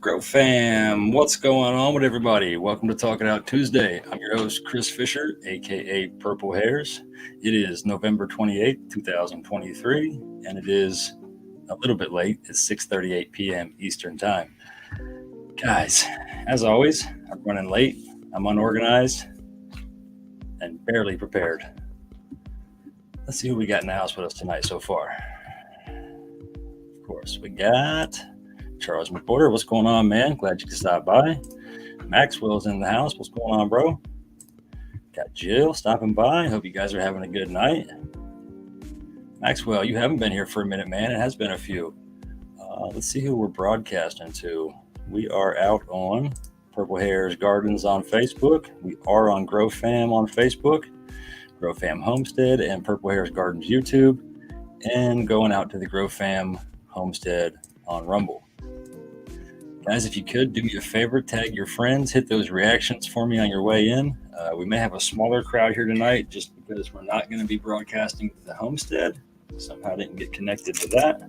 Grow fam, what's going on with everybody? Welcome to Talk It Out Tuesday. I'm your host, Chris Fisher, aka Purple Hairs. It is November 28th, 2023, and it is a little bit late. It's 6:38 p.m. Eastern Time. Guys, as always, I'm running late, I'm unorganized, and barely prepared. Let's see who we got in the house with us tonight so far. Of course, we got Charles McBorder. What's going on, man? Glad you could stop by. Maxwell's in the house. What's going on, bro? Got Jill stopping by. Hope you guys are having a good night. Maxwell, you haven't been here for a minute, man. It has been a few. Let's see who we're broadcasting to. We are out on Purple Hairs Gardens on Facebook. We are on Grow Fam on Facebook, Grow Fam Homestead, and Purple Hairs Gardens YouTube, and going out to the Grow Fam Homestead on Rumble. Guys, if you could, do me a favor, tag your friends, hit those reactions for me on your way in. We may have a smaller crowd here tonight just because we're not going to be broadcasting to the homestead. Somehow didn't get connected to that.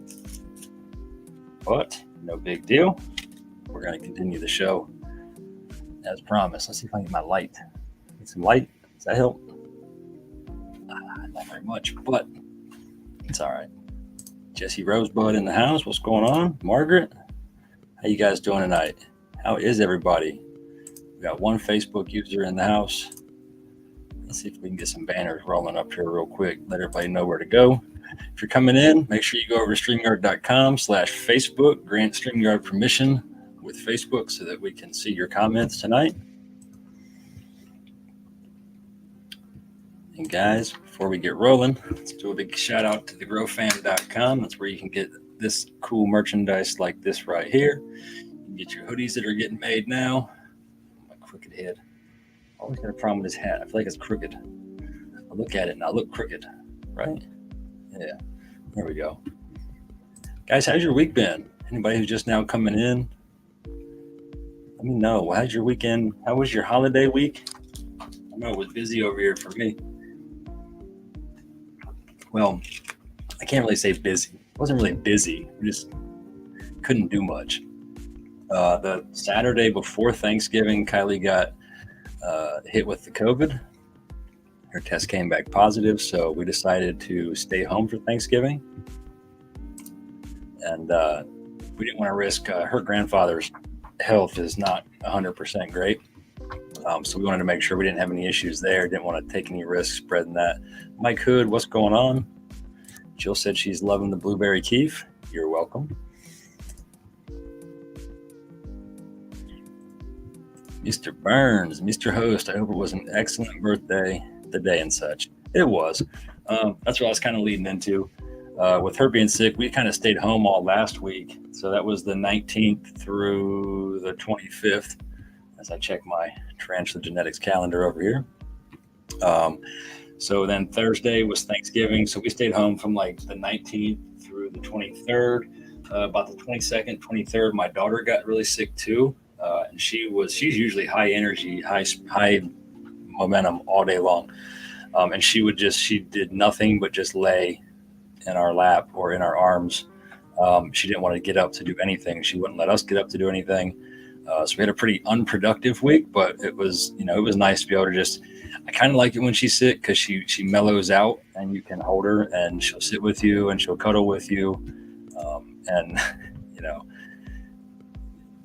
But no big deal. We're going to continue the show as promised. Let's see if I can get my light. Get some light. Does that help? Not very much, but it's all right. Jesse Rosebud in the house. What's going on? Margaret? How you guys doing tonight? How is everybody? We got one Facebook user in the house. Let's see if we can get some banners rolling up here real quick. Let everybody know where to go. If you're coming in, make sure you go over to StreamYard.com/Facebook. Grant StreamYard permission with Facebook so that we can see your comments tonight. And guys, before we get rolling, let's do a big shout out to thegrowfam.com. That's where you can get this cool merchandise like this right here. You can get your hoodies that are getting made now. My crooked head. Always got a problem with his hat. I feel like it's crooked. I look at it and I look crooked, right? Yeah, there we go. Guys, how's your week been? Anybody who's just now coming in, let me know. How's your weekend? How was your holiday week? I know it was busy over here for me. Well, I can't really say busy. It wasn't really busy. We just couldn't do much. The Saturday before Thanksgiving, Kylie got hit with the COVID. Her test came back positive, so we decided to stay home for Thanksgiving. And we didn't want to risk her grandfather's health is not 100% great. So we wanted to make sure we didn't have any issues there. Didn't want to take any risks spreading that. Mike Hood, what's going on? Jill said she's loving the blueberry keef. You're welcome. Mr. Burns, Mr. Host, I hope it was an excellent birthday today and such. It was. That's what I was kind of leading into. With her being sick, we kind of stayed home all last week. So that was the 19th through the 25th, as I check my Tarantula Genetics calendar over here. So then Thursday was Thanksgiving. So we stayed home from like the 19th through the 23rd. About the 22nd, 23rd, my daughter got really sick too. And she's usually high energy, high momentum all day long. And she did nothing but just lay in our lap or in our arms. She didn't want to get up to do anything. She wouldn't let us get up to do anything. So we had a pretty unproductive week, but it was nice to be able to just, I kind of like it when she's sick because she mellows out and you can hold her and she'll sit with you and she'll cuddle with you. And,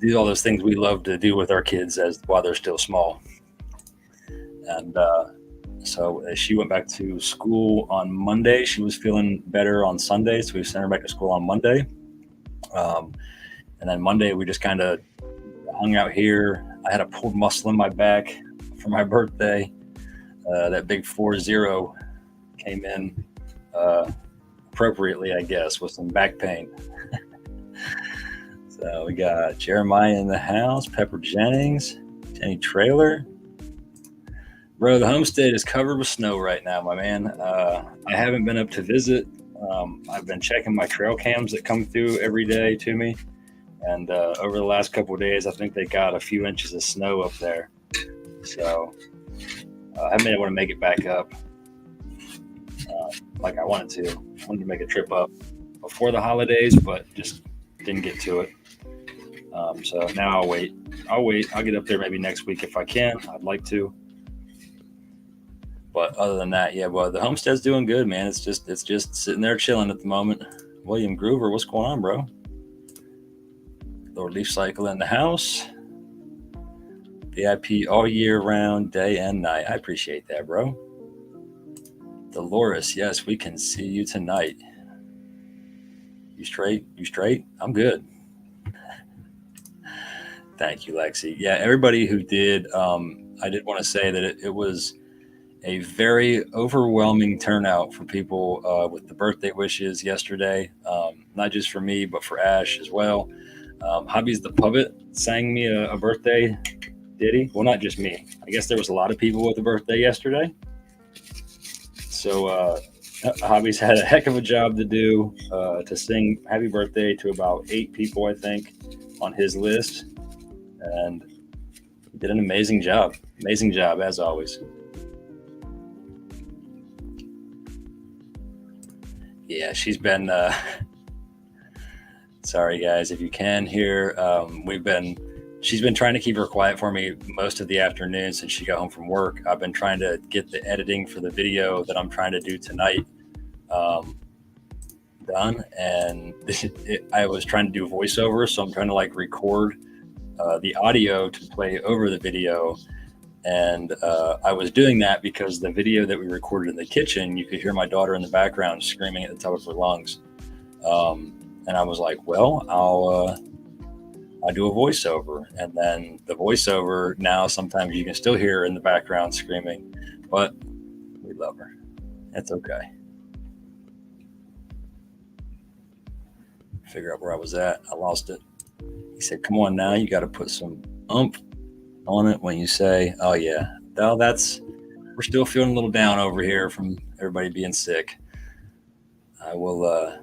do all those things we love to do with our kids while they're still small. And so she went back to school on Monday. She was feeling better on Sunday, so we sent her back to school on Monday. And then Monday we just kind of hung out here. I had a pulled muscle in my back for my birthday. That big 4-0 came in appropriately, I guess, with some back pain. So we got Jeremiah in the house, Pepper Jennings, Jenny Trailer. Bro, the homestead is covered with snow right now, my man. I haven't been up to visit. I've been checking my trail cams that come through every day to me. And over the last couple of days, I think they got a few inches of snow up there. So I haven't been able to make it back up like I wanted to. I wanted to make a trip up before the holidays, but just didn't get to it. So now I'll wait. I'll get up there maybe next week if I can. I'd like to. But other than that, yeah, well, the homestead's doing good, man. It's just sitting there chilling at the moment. William Groover, what's going on, bro? Lord Leaf Cycle in the house. VIP all year round, day and night. I appreciate that, bro. Dolores, yes, we can see you tonight. You straight? You straight? I'm good. Thank you, Lexi. Yeah, everybody who did, I did want to say that it was a very overwhelming turnout for people with the birthday wishes yesterday. Not just for me, but for Ash as well. Hobbies the Puppet sang me a birthday ditty. Well, not just me. I guess there was a lot of people with a birthday yesterday. So Hobbies had a heck of a job to do to sing happy birthday to about 8 people, I think, on his list. And he did an amazing job. Amazing job, as always. Yeah, she's been... sorry, guys, if you can hear. She's been trying to keep her quiet for me most of the afternoon since she got home from work. I've been trying to get the editing for the video that I'm trying to do tonight done. And I was trying to do voiceover, so I'm trying to like record the audio to play over the video. And I was doing that because the video that we recorded in the kitchen, you could hear my daughter in the background screaming at the top of her lungs. And I was like, well, I'll do a voiceover. And then the voiceover, now sometimes you can still hear her in the background screaming, but we love her. It's okay. Figure out where I was at. I lost it. He said, come on now, you got to put some oomph on it when you say, oh yeah, well, we're still feeling a little down over here from everybody being sick. I will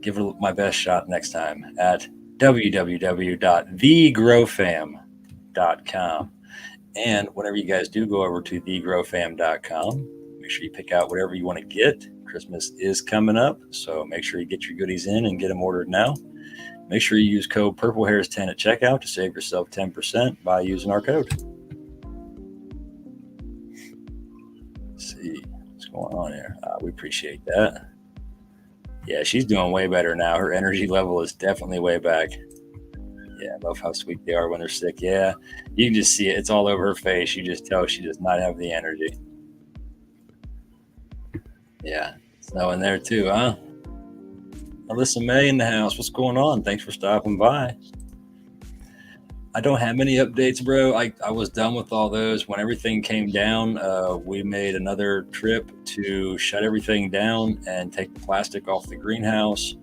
give it my best shot next time at www.thegrowfam.com. And whenever you guys do go over to thegrowfam.com, make sure you pick out whatever you want to get. Christmas is coming up, so make sure you get your goodies in and get them ordered now. Make sure you use code PurpleHairs10 at checkout to save yourself 10% by using our code. Let's see what's going on here. We appreciate that. Yeah, she's doing way better now. Her energy level is definitely way back. Yeah, I love how sweet they are when they're sick. Yeah, you can just see it. It's all over her face. You just tell she does not have the energy. Yeah, snow in there too, huh? Alyssa May in the house. What's going on? Thanks for stopping by. I don't have any updates, bro. I was done with all those. When everything came down, we made another trip to shut everything down and take the plastic off the greenhouse.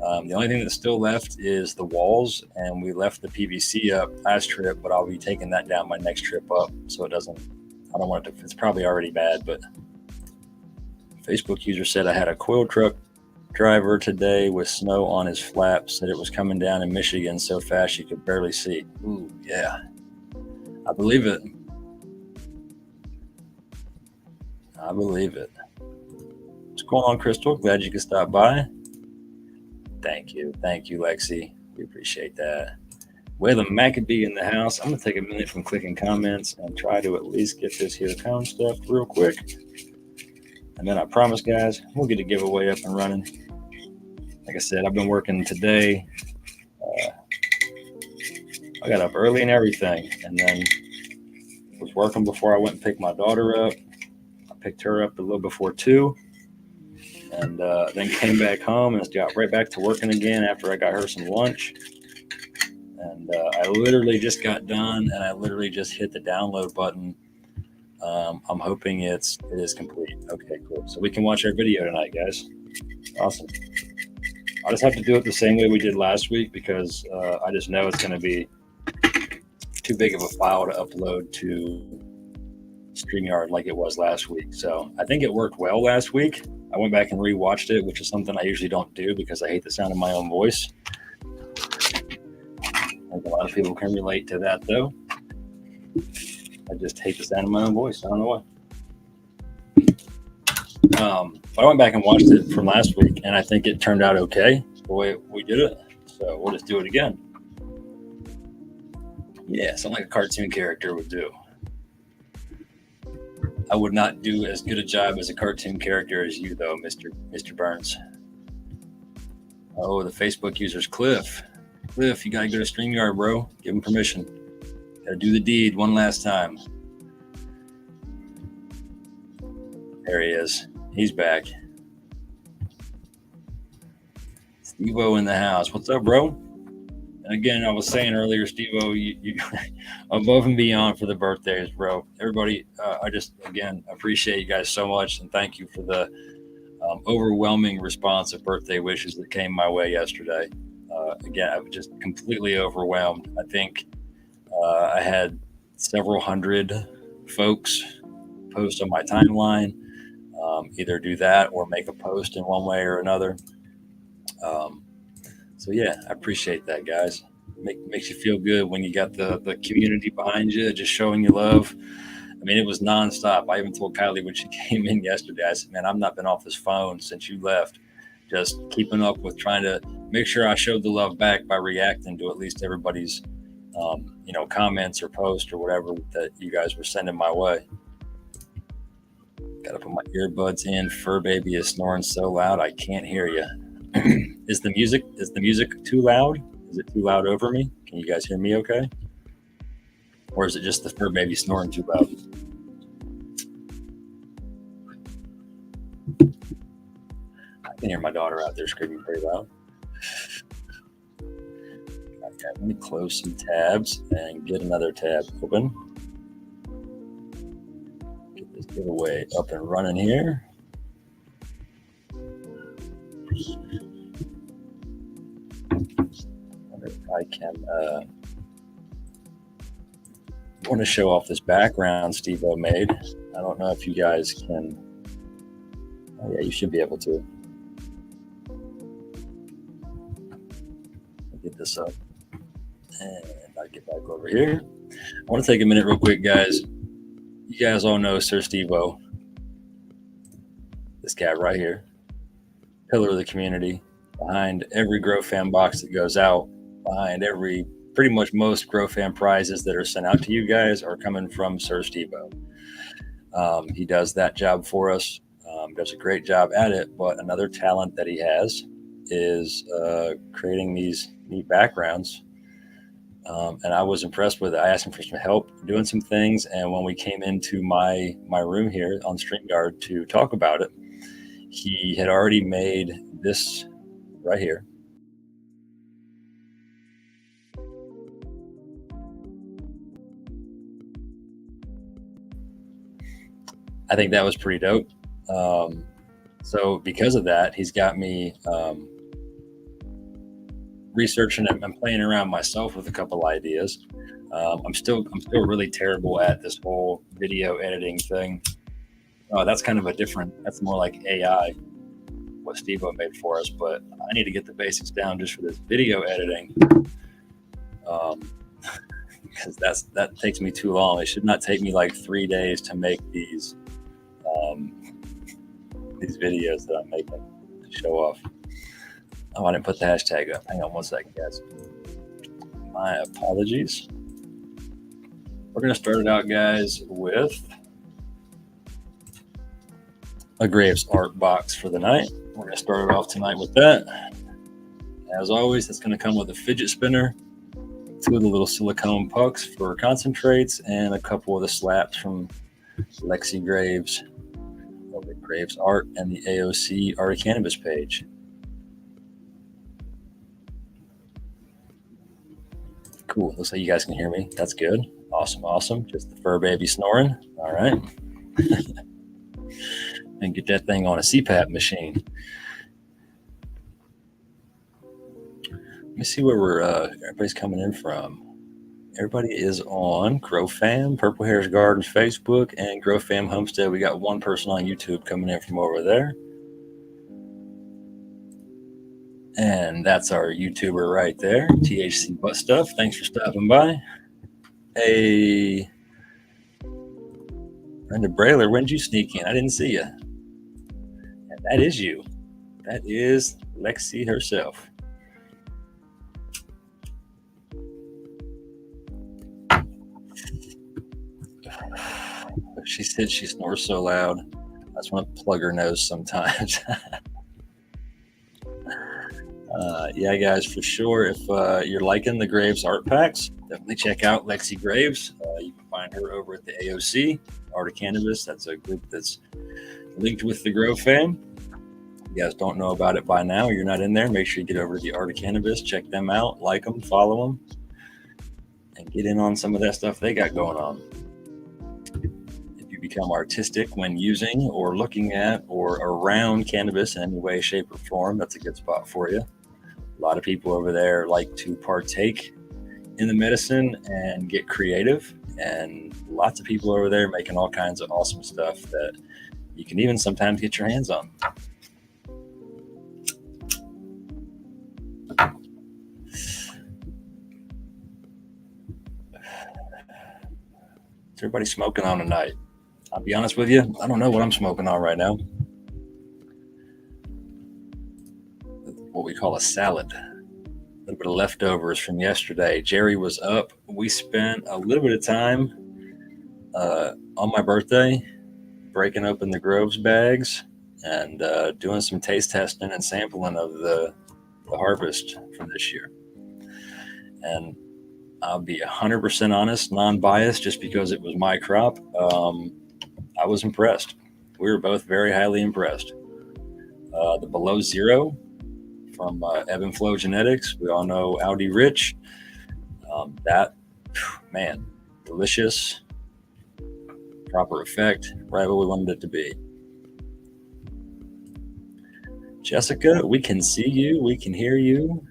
The only thing that's still left is the walls, and we left the PVC up last trip, but I'll be taking that down my next trip up, so I don't want it to, it's probably already bad, but Facebook user said I had a coil truck driver today with snow on his flap, said it was coming down in Michigan so fast you could barely see. Ooh, yeah. I believe it. I believe it. What's going on, Crystal? Glad you could stop by. Thank you. Thank you, Lexi. We appreciate that. Wayla Maccabee in the house. I'm going to take a minute from clicking comments and try to at least get this here cone stuff real quick. And then I promise, guys, we'll get a giveaway up and running. Like I said, I've been working today. I got up early and everything, and then was working before I went and picked my daughter up. I picked her up a little before 2, and then came back home and got right back to working again after I got her some lunch. And I literally just got done, and I literally just hit the download button. I'm hoping it is complete. Okay, cool. So we can watch our video tonight, guys. Awesome. I'll just have to do it the same way we did last week because I just know it's going to be too big of a file to upload to StreamYard like it was last week. So I think it worked well last week. I went back and rewatched it, which is something I usually don't do because I hate the sound of my own voice. I think a lot of people can relate to that, though. I just hate the sound of my own voice. I don't know why. But I went back and watched it from last week, and I think it turned out okay the way we did it. So we'll just do it again. Yeah, something like a cartoon character would do. I would not do as good a job as a cartoon character as you, though, Mr. Burns. Oh, the Facebook user's Cliff. Cliff, you gotta go to StreamYard, bro. Give him permission. Gotta do the deed one last time. There he is. He's back. Steve-O in the house. What's up, bro? And again, I was saying earlier, Steve-O, you above and beyond for the birthdays, bro. Everybody, I just, again, appreciate you guys so much, and thank you for the overwhelming response of birthday wishes that came my way yesterday. Again, I was just completely overwhelmed. I think I had several hundred folks post on my timeline, either do that or make a post in one way or another. So yeah, I appreciate that, guys. Makes you feel good when you got the community behind you, just showing you love. I mean, it was nonstop. I even told Kylie when she came in yesterday, I said, man, I've not been off this phone since you left. Just keeping up with trying to make sure I showed the love back by reacting to at least everybody's, comments or posts or whatever that you guys were sending my way. Got to put my earbuds in. Fur baby is snoring so loud I can't hear you. Is the music too loud? Is it too loud over me? Can you guys hear me okay? Or is it just the fur baby snoring too loud? I can hear my daughter out there screaming pretty loud. Okay, let me close some tabs and get another tab open. Get this giveaway up and running here. I can want to show off this background Steve-O made. I don't know if you guys can. Oh yeah, you should be able to. I'll get this up and I'll get back over here. I want to take a minute real quick, guys. You guys all know Sir Steve-O. This guy right here, pillar of the community, behind every Grow Fam box that goes out, behind pretty much most Grow Fam prizes that are sent out to you guys are coming from Sir Steve-O. He does that job for us, does a great job at it, but another talent that he has is creating these neat backgrounds. And I was impressed with it. I asked him for some help doing some things, and when we came into my room here on StreamYard to talk about it, he had already made this right here. I think that was pretty dope. So because of that, he's got me researching and playing around myself with a couple ideas. I'm still really terrible at this whole video editing thing. That's kind of that's more like AI, what Steve-O made for us, but I need to get the basics down just for this video editing. Because that takes me too long. It should not take me like 3 days to make these videos that I'm making to show off. Oh, I didn't put the hashtag up. Hang on one second, guys. My apologies. We're going to start it out, guys, with a Graves art box for the night. We're going to start it off tonight with that. As always, it's going to come with a fidget spinner, 2 of the little silicone pucks for concentrates, and a couple of the slaps from Lexi Graves, over Graves Art, and the AOC Art of Cannabis page. Cool. Looks like you guys can hear me. That's good. Awesome. Just the fur baby snoring. All right. And get that thing on a CPAP machine. Let me see where everybody's coming in from. Everybody is on Grow Fam, Purple Hair's Gardens Facebook, and Grow Fam Homestead. We got one person on YouTube coming in from over there. And that's our YouTuber right there, THC Butt Stuff. Thanks for stopping by. Hey, Brenda Brailer, when did you sneak in? I didn't see you. And that is you. That is Lexi herself. She said she snores so loud. I just want to plug her nose sometimes. Yeah, guys, for sure. If you're liking the Graves art packs, definitely check out Lexi Graves. You can find her over at the AOC, Art of Cannabis. That's a group that's linked with the Grove fam. If you guys don't know about it by now, or you're not in there, make sure you get over to the Art of Cannabis, check them out, like them, follow them, and get in on some of that stuff they got going on. If you become artistic when using or looking at or around cannabis in any way, shape, or form, that's a good spot for you. A lot of people over there like to partake in the medicine and get creative, and lots of people over there making all kinds of awesome stuff that you can even sometimes get your hands on. Is everybody smoking on tonight? I'll be honest with you, I don't know what I'm smoking on right now. What we call a salad. A little bit of leftovers from yesterday. Jerry was up. We spent a little bit of time on my birthday breaking open the Groves bags and doing some taste testing and sampling of the harvest from this year. And I'll be 100% honest, non-biased, just because it was my crop. I was impressed. We were both very highly impressed. The Below Zero from Ebb and Flow Genetics. We all know Audi Rich. That, man, delicious, proper effect, right where we wanted it to be. Jessica, we can see you, we can hear you.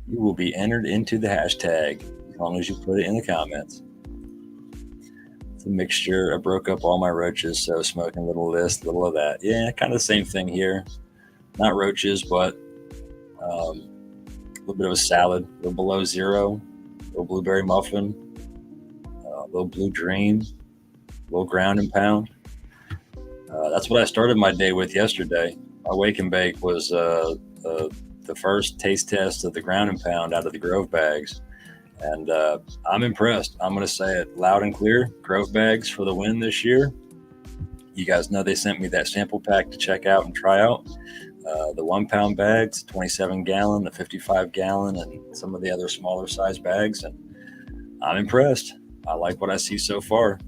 You will be entered into the hashtag as long as you put it in the comments. It's a mixture. I broke up all my roaches, so smoking a little of this, a little of that. Yeah, kind of the same thing here. Not roaches, but a little bit of a salad, a little Below Zero, a little blueberry muffin, a little Blue Dream, a little ground and pound. That's what I started my day with yesterday. My wake and bake was the first taste test of the ground and pound out of the Grove bags. And I'm impressed. I'm going to say it loud and clear. Grove bags for the win this year. You guys know they sent me that sample pack to check out and try out. The 1 pound bags, 27 gallon, the 55 gallon, and some of the other smaller size bags. And I'm impressed. I like what I see so far.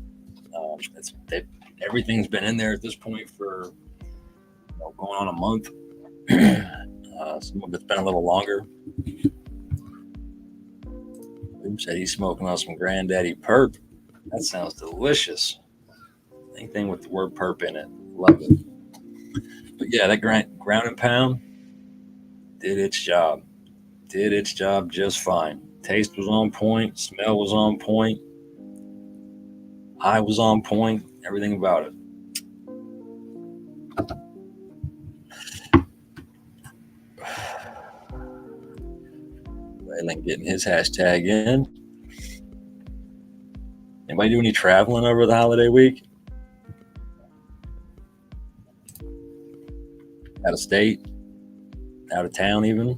Everything's been in there at this point for going on a month. Some of it's been a little longer. Oops, said he's smoking on some Granddaddy Perp. That sounds delicious. Anything with the word perp in it, love it. But yeah, that ground and pound did its job. Did its job just fine. Taste was on point. Smell was on point. Eye was on point. Everything about it. Waylon getting his hashtag in. Anybody do any traveling over the holiday week? Out of state? Out of town even?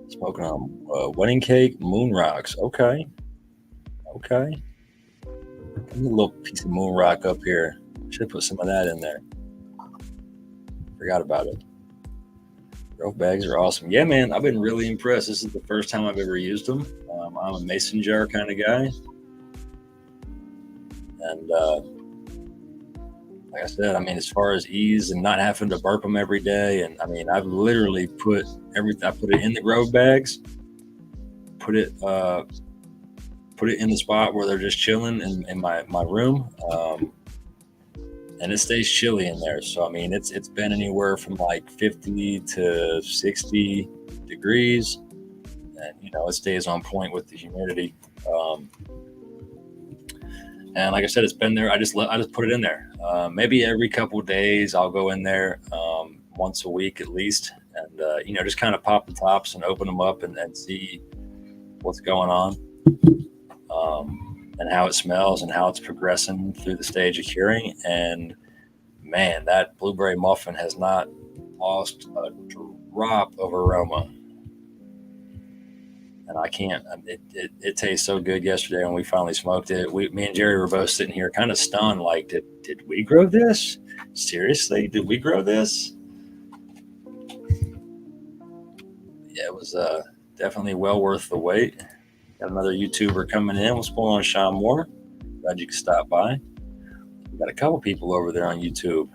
Smoking on wedding cake, moon rocks. Okay. Give me a little piece of moon rock up here. Should put some of that in there. Forgot about it. Grove bags are awesome. Yeah, man, I've been really impressed. This is the first time I've ever used them. I'm a mason jar kind of guy. And like I said, I mean, as far as ease and not having to burp them every day, and I mean, I've literally put it in the Grove bags, put it in the spot where they're just chilling in my room, and it stays chilly in there. So I mean, it's been anywhere from like 50 to 60 degrees, and it stays on point with the humidity. And like I said, it's been there. I just put it in there. Maybe every couple of days I'll go in there, once a week at least, and just kind of pop the tops and open them up and see what's going on, and how it smells and how it's progressing through the stage of curing. And man, that blueberry muffin has not lost a drop of aroma. and I can't. It tastes so good yesterday when we finally smoked it. Me and Jerry were both sitting here kind of stunned, like, did we grow this? Seriously, did we grow this? Yeah, it was definitely well worth the wait. Got another YouTuber coming in. What's going on, Sean Moore? Glad you could stop by. We got a couple people over there on YouTube.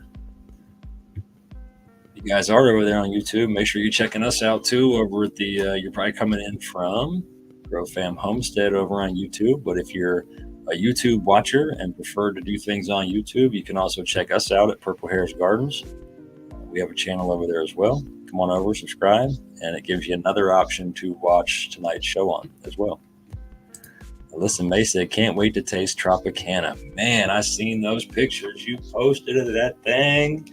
You guys are over there on YouTube. Make sure you're checking us out too over at the. You're probably coming in from Grow Fam Homestead over on YouTube. But if you're a YouTube watcher and prefer to do things on YouTube, you can also check us out at Purple Harez Gardens. We have a channel over there as well. Come on over, subscribe, and it gives you another option to watch tonight's show on as well. Listen, May said, can't wait to taste Tropicana. Man, I seen those pictures you posted of that thing.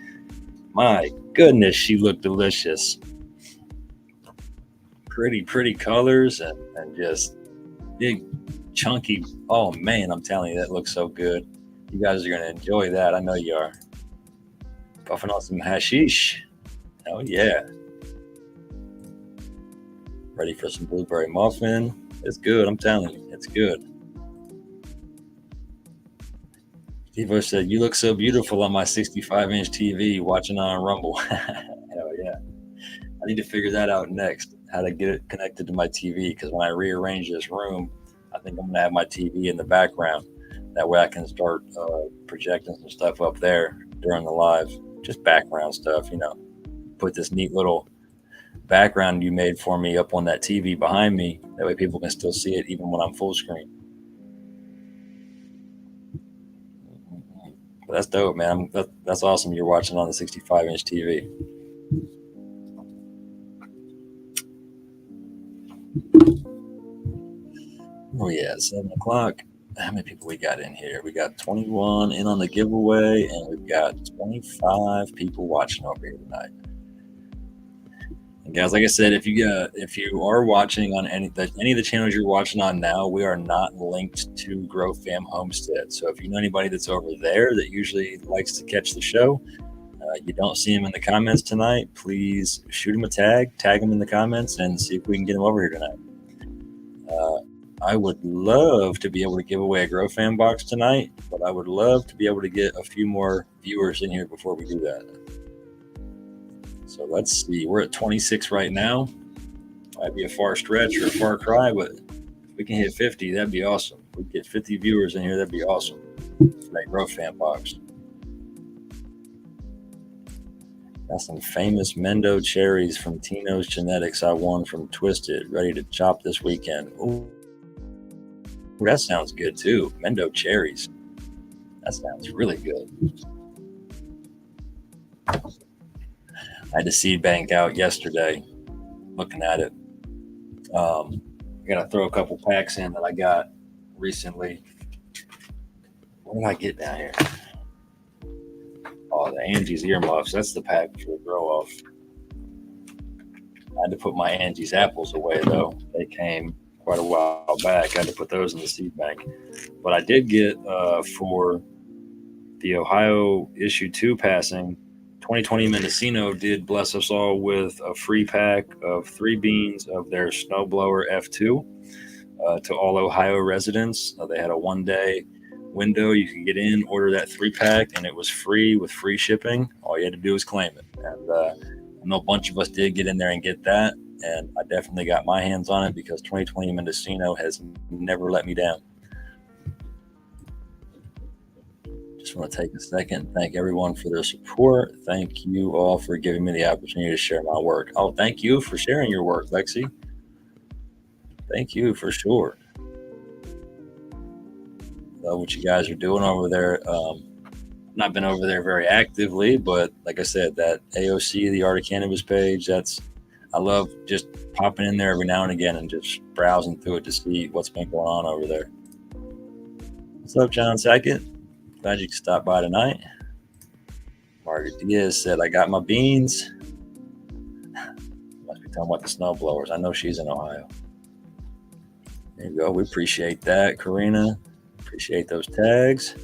My goodness, she looked delicious. Pretty colors and just big, chunky. Oh, man, I'm telling you, that looks so good. You guys are going to enjoy that. I know you are. Puffing on some hashish. Oh, yeah. Ready for some blueberry muffin. It's good. I'm telling you, it's good. Steve said, you look so beautiful on my 65-inch TV watching on Rumble. Hell yeah. I need to figure that out next, how to get it connected to my TV, because when I rearrange this room, I think I'm going to have my TV in the background. That way I can start projecting some stuff up there during the live, just background stuff, Put this neat little background you made for me up on that TV behind me. That way people can still see it even when I'm full screen. But that's dope, man. That's awesome. You're watching on the 65-inch TV. Oh yeah, 7 o'clock. How many people we got in here? We got 21 in on the giveaway, and we've got 25 people watching over here tonight. And guys, like I said, if you are watching on any of the channels you're watching on now, we are not linked to Grow Fam Homestead. So if you know anybody that's over there that usually likes to catch the show, you don't see him in the comments tonight, please shoot him a tag him in the comments, and see if we can get him over here tonight. I would love to be able to give away a Grow Fam box tonight, but I would love to be able to get a few more viewers in here before we do that. So let's see. We're at 26 right now. Might be a far stretch or a far cry, but if we can hit 50, that'd be awesome. If we get 50 viewers in here, that'd be awesome for that Grow Fam box. Got some famous Mendo cherries from Tino's Genetics I won from Twisted, ready to chop this weekend. Ooh, that sounds good too. Mendo cherries. That sounds really good. I had the seed bank out yesterday, looking at it. I got to throw a couple packs in that I got recently. What did I get down here? Oh, the Angie's earmuffs. That's the pack for the grow off. I had to put my Angie's apples away, though. They came quite a while back. I had to put those in the seed bank. But I did get for the Ohio issue 2 passing, 2020 Mendocino did bless us all with a free pack of 3 beans of their snowblower F2 to all Ohio residents. They had a 1-day window you could get in, order that 3-pack, and it was free with free shipping. All you had to do was claim it. And I know a bunch of us did get in there and get that, and I definitely got my hands on it because 2020 Mendocino has never let me down. Just want to take a second and thank everyone for their support. Thank you all for giving me the opportunity to share my work. Oh, thank you for sharing your work, Lexi. Thank you for sure. Love what you guys are doing over there. Not been over there very actively, but like I said, that AOC, the Art of Cannabis page, I love just popping in there every now and again and just browsing through it to see what's been going on over there. What's up, John Sackett? Glad you could stop by tonight. Margaret Diaz said, I got my beans. Must be talking about the snow blowers. I know she's in Ohio. There you go. We appreciate that, Karina. Appreciate those tags.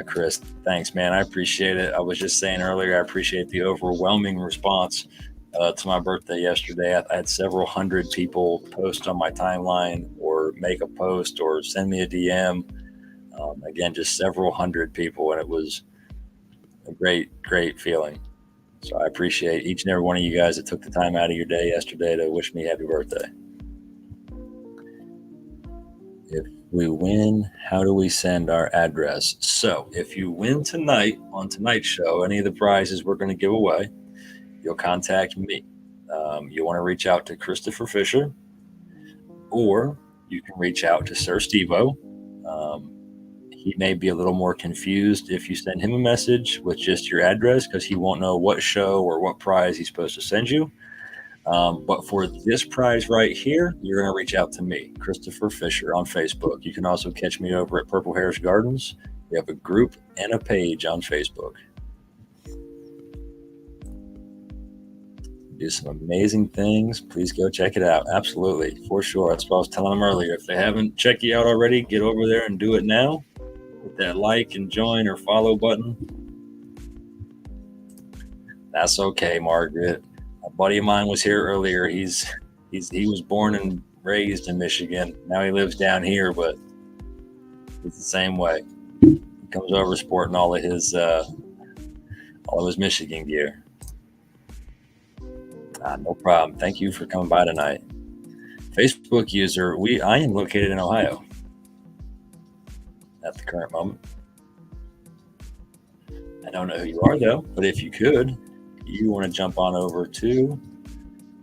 Chris, thanks, man. I appreciate it. I was just saying earlier, I appreciate the overwhelming response to my birthday yesterday. I had several hundred people post on my timeline or make a post or send me a DM. Again, just several hundred people, and it was a great feeling. So I appreciate each and every one of you guys that took the time out of your day yesterday to wish me happy birthday. If we win, how do we send our address? So if you win tonight on tonight's show, any of the prizes we're going to give away, you'll contact me. You want to reach out to Christopher Fisher, or you can reach out to Sir Steve-O. He may be a little more confused if you send him a message with just your address, because he won't know what show or what prize he's supposed to send you. But for this prize right here, you're going to reach out to me, Christopher Fisher, on Facebook. You can also catch me over at Purple Harez Gardens. We have a group and a page on Facebook. Do some amazing things. Please go check it out. Absolutely, for sure. That's what I was telling them earlier. If they haven't checked you out already, get over there and do it now. Hit that like and join or follow button. That's okay, Margaret. A buddy of mine was here earlier. He was born and raised in Michigan. Now he lives down here, but it's the same way. He comes over sporting all of his Michigan gear. No problem. Thank you for coming by tonight. Facebook user, I am located in Ohio at the current moment. I don't know who you are though, but if you could, you want to jump on over to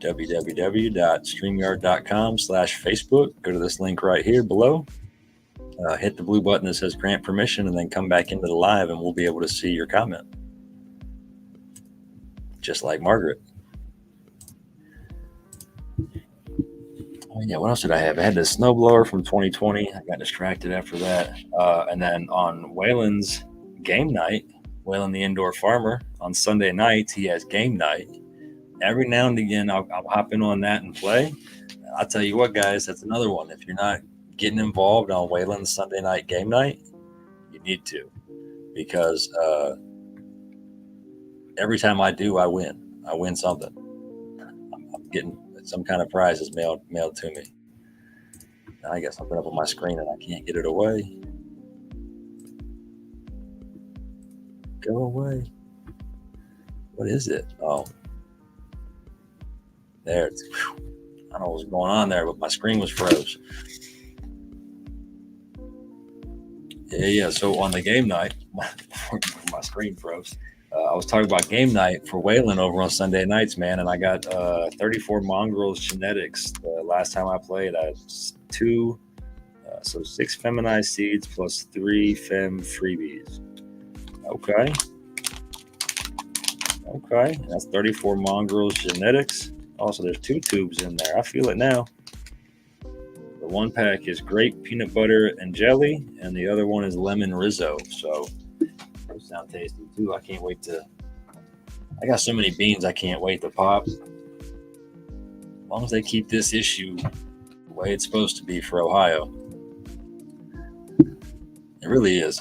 www.streamyard.com/Facebook. Go to this link right here below. Hit the blue button that says grant permission, and then come back into the live, and we'll be able to see your comment. Just like Margaret. Oh, yeah, what else did I have? I had the snowblower from 2020. I got distracted after that. And then on Waylon's game night, Waylon the Indoor Farmer, on Sunday nights, he has game night. Every now and again, I'll hop in on that and play. I'll tell you what, guys, that's another one. If you're not getting involved on Waylon's Sunday night game night, you need to. Because every time I do, I win. I win something. I'm getting some kind of prizes mailed to me. Now I got something up on my screen and I can't get it away. Go away. What is it? Oh, there. I don't know what was going on there, but my screen was froze. Yeah. So on the game night, my screen froze. I was talking about game night for Waylon over on Sunday nights, man, and I got 34 mongrels genetics. The last time I played, I had 6 feminized seeds plus 3 fem freebies. Okay, that's 34 mongrels genetics. Also, there's 2 tubes in there. I feel it now. The one pack is grape peanut butter and jelly, and the other one is lemon Rizzo. So those sound tasty too. I can't wait to. I got so many beans I can't wait to pop. As long as they keep this issue the way it's supposed to be for Ohio. It really is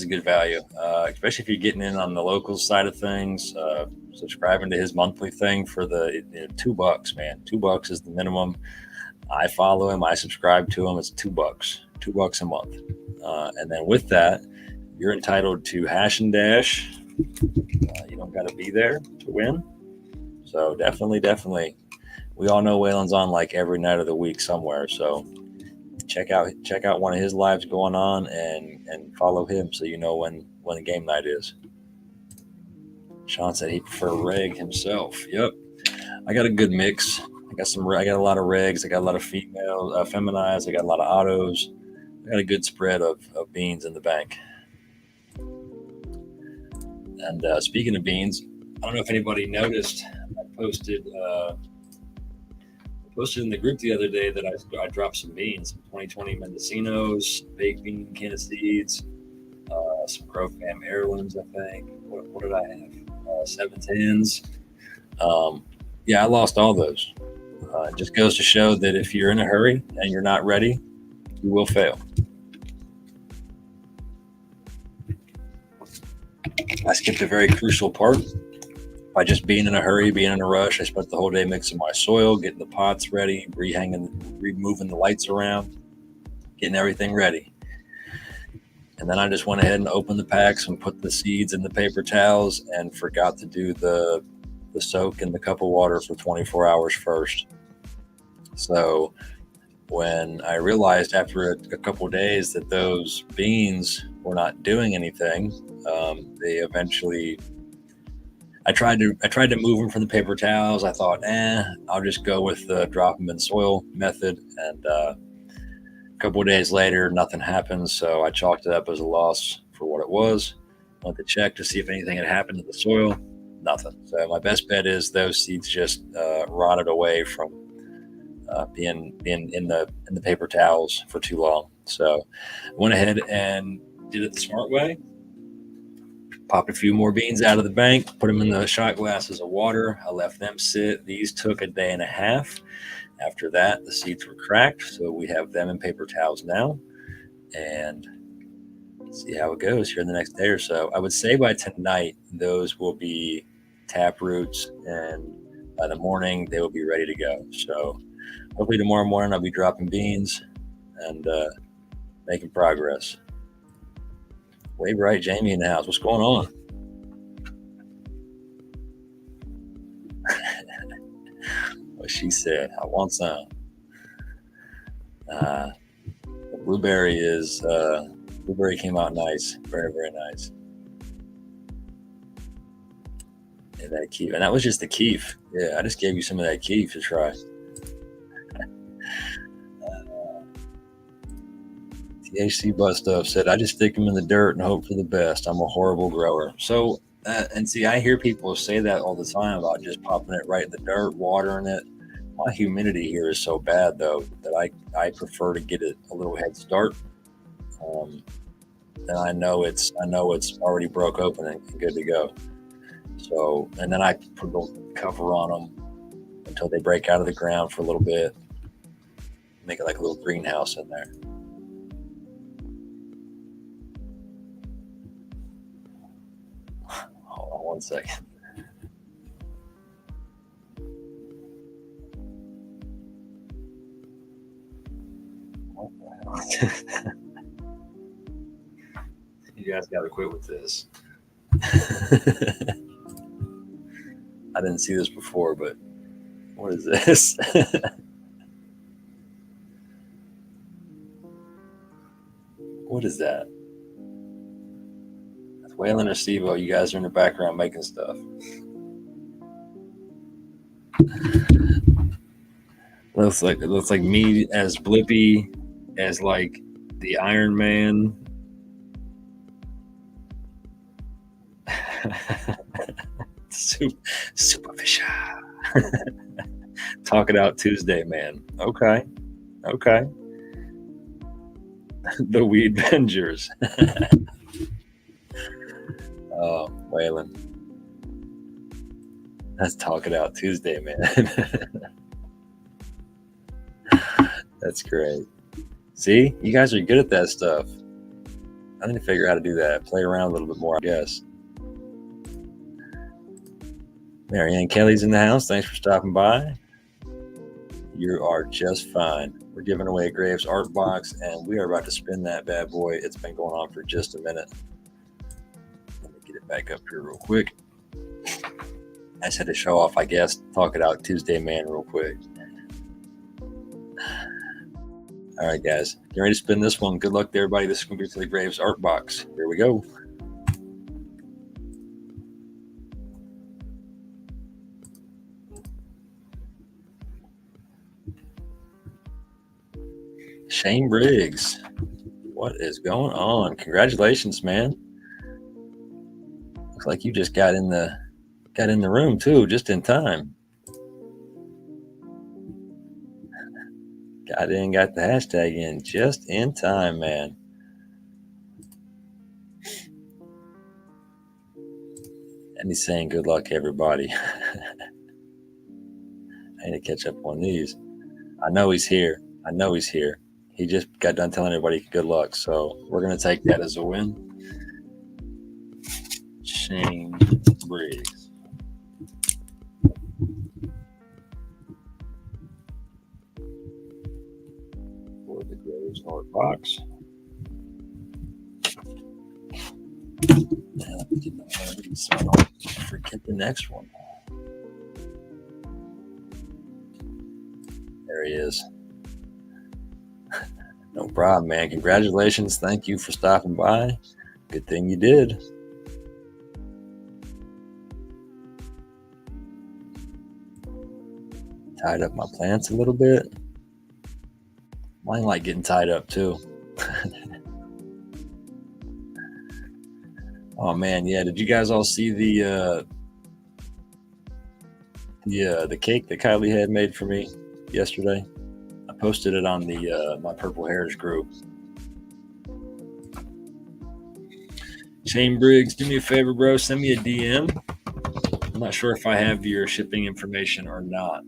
a good value, especially if you're getting in on the local side of things. Subscribing to his monthly thing for the $2, man. $2 is the minimum. I follow him. I subscribe to him. It's $2, $2 a month, and then with that, you're entitled to Hash and Dash. You don't got to be there to win. So definitely. We all know Waylon's on like every night of the week somewhere. So check out one of his lives going on and follow him so you know when the game night is. Sean said he prefer reg himself. Yep. I got a good mix. I got a lot of regs. I got a lot of female feminized. I got a lot of autos. I got a good spread of beans in the bank. And speaking of beans, I don't know if anybody noticed, I posted in the group the other day that I dropped some beans, some 2020 Mendocinos, baked bean can seeds, some Grow Fam heirlooms, I think. What did I have? 710s. Yeah, I lost all those. It just goes to show that if you're in a hurry and you're not ready, you will fail. I skipped a very crucial part. by just being in a hurry, being in a rush. I spent the whole day mixing my soil, getting the pots ready, removing the lights around, getting everything ready. And then I just went ahead and opened the packs and put the seeds in the paper towels and forgot to do the soak in the cup of water for 24 hours first. So when I realized after a couple of days that those beans were not doing anything, they eventually, I tried to move them from the paper towels. I thought, I'll just go with the drop them in soil method. And a couple of days later, nothing happened. So I chalked it up as a loss for what it was. Went to check to see if anything had happened to the soil. Nothing. So my best bet is those seeds just rotted away from being in the paper towels for too long. So I went ahead and did it the smart way. Popped a few more beans out of the bank, put them in the shot glasses of water. I left them sit. These took a day and a half. After that, the seeds were cracked, so we have them in paper towels now. And see how it goes here in the next day or so. I would say by tonight, those will be tap roots, and by the morning, they will be ready to go. So hopefully tomorrow morning, I'll be dropping beans and making progress. Wave right, Jamie in the house. What's going on? What she said. I want some. Blueberry came out nice. Very, very nice. And that keef. And that was just the keef. Yeah, I just gave you some of that keef to try. THC Buzz Stuff said, I just stick them in the dirt and hope for the best. I'm a horrible grower. So, and see, I hear people say that all the time about just popping it right in the dirt, watering it. My humidity here is so bad, though, that I prefer to get it a little head start. And I know it's already broke open and good to go. So, and then I put a little cover on them until they break out of the ground for a little bit. Make it like a little greenhouse in there. Hold on 1 second. You guys got to quit with this. I didn't see this before, but what is this? What is that? That's Waylon or Stevo. You guys are in the background making stuff. It looks like me as Blippy as like the Iron Man. Superficial. Talk it out Tuesday, man. Okay. The Weed Vengers. Oh, Waylon. Let's talk it out Tuesday, man. That's great. See, you guys are good at that stuff. I need to figure out how to do that. Play around a little bit more, I guess. Marianne Kelly's in the house. Thanks for stopping by. You are just fine. We're giving away a Graves art box, and we are about to spin that bad boy. It's been going on for just a minute. Let me get it back up here real quick. I just had to show off, I guess, Talk It Out Tuesday, man, real quick. All right, guys, get ready to spin this one. Good luck to everybody. This is going to be to the Graves art box. Here we go. Shane Briggs, what is going on? Congratulations, man. Looks like you just got in the room too, just in time. Got in, got the hashtag in just in time, man. And he's saying good luck, everybody. I need to catch up on these. I know he's here. He just got done telling everybody good luck, so we're going to take that as a win. Shane Briggs. for the Grows North box. So I don't forget the next one. There he is. No problem, man. Congratulations. Thank you for stopping by. Good thing you did. Tied up my plants a little bit. Mine like getting tied up too. Oh man, yeah. Did you guys all see the cake that Kylie had made for me yesterday? I posted it on the my Purple Harez group. Shane Briggs, do me a favor, bro. Send me a DM. I'm not sure if I have your shipping information or not,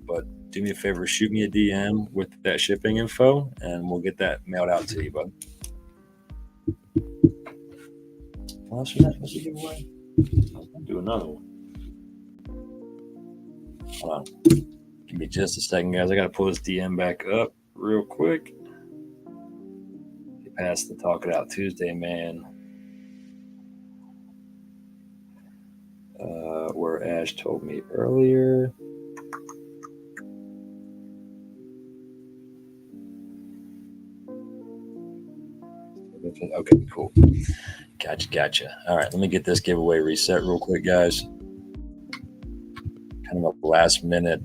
but do me a favor, shoot me a DM with that shipping info, and we'll get that mailed out to you, bud. What else was that supposed to give away? I'll do another one. Hold on. Give me just a second, guys. I got to pull this DM back up real quick. Get past the Talk It Out Tuesday, man. Where Ash told me earlier. Okay, cool. Gotcha. All right, let me get this giveaway reset real quick, guys. Kind of a last minute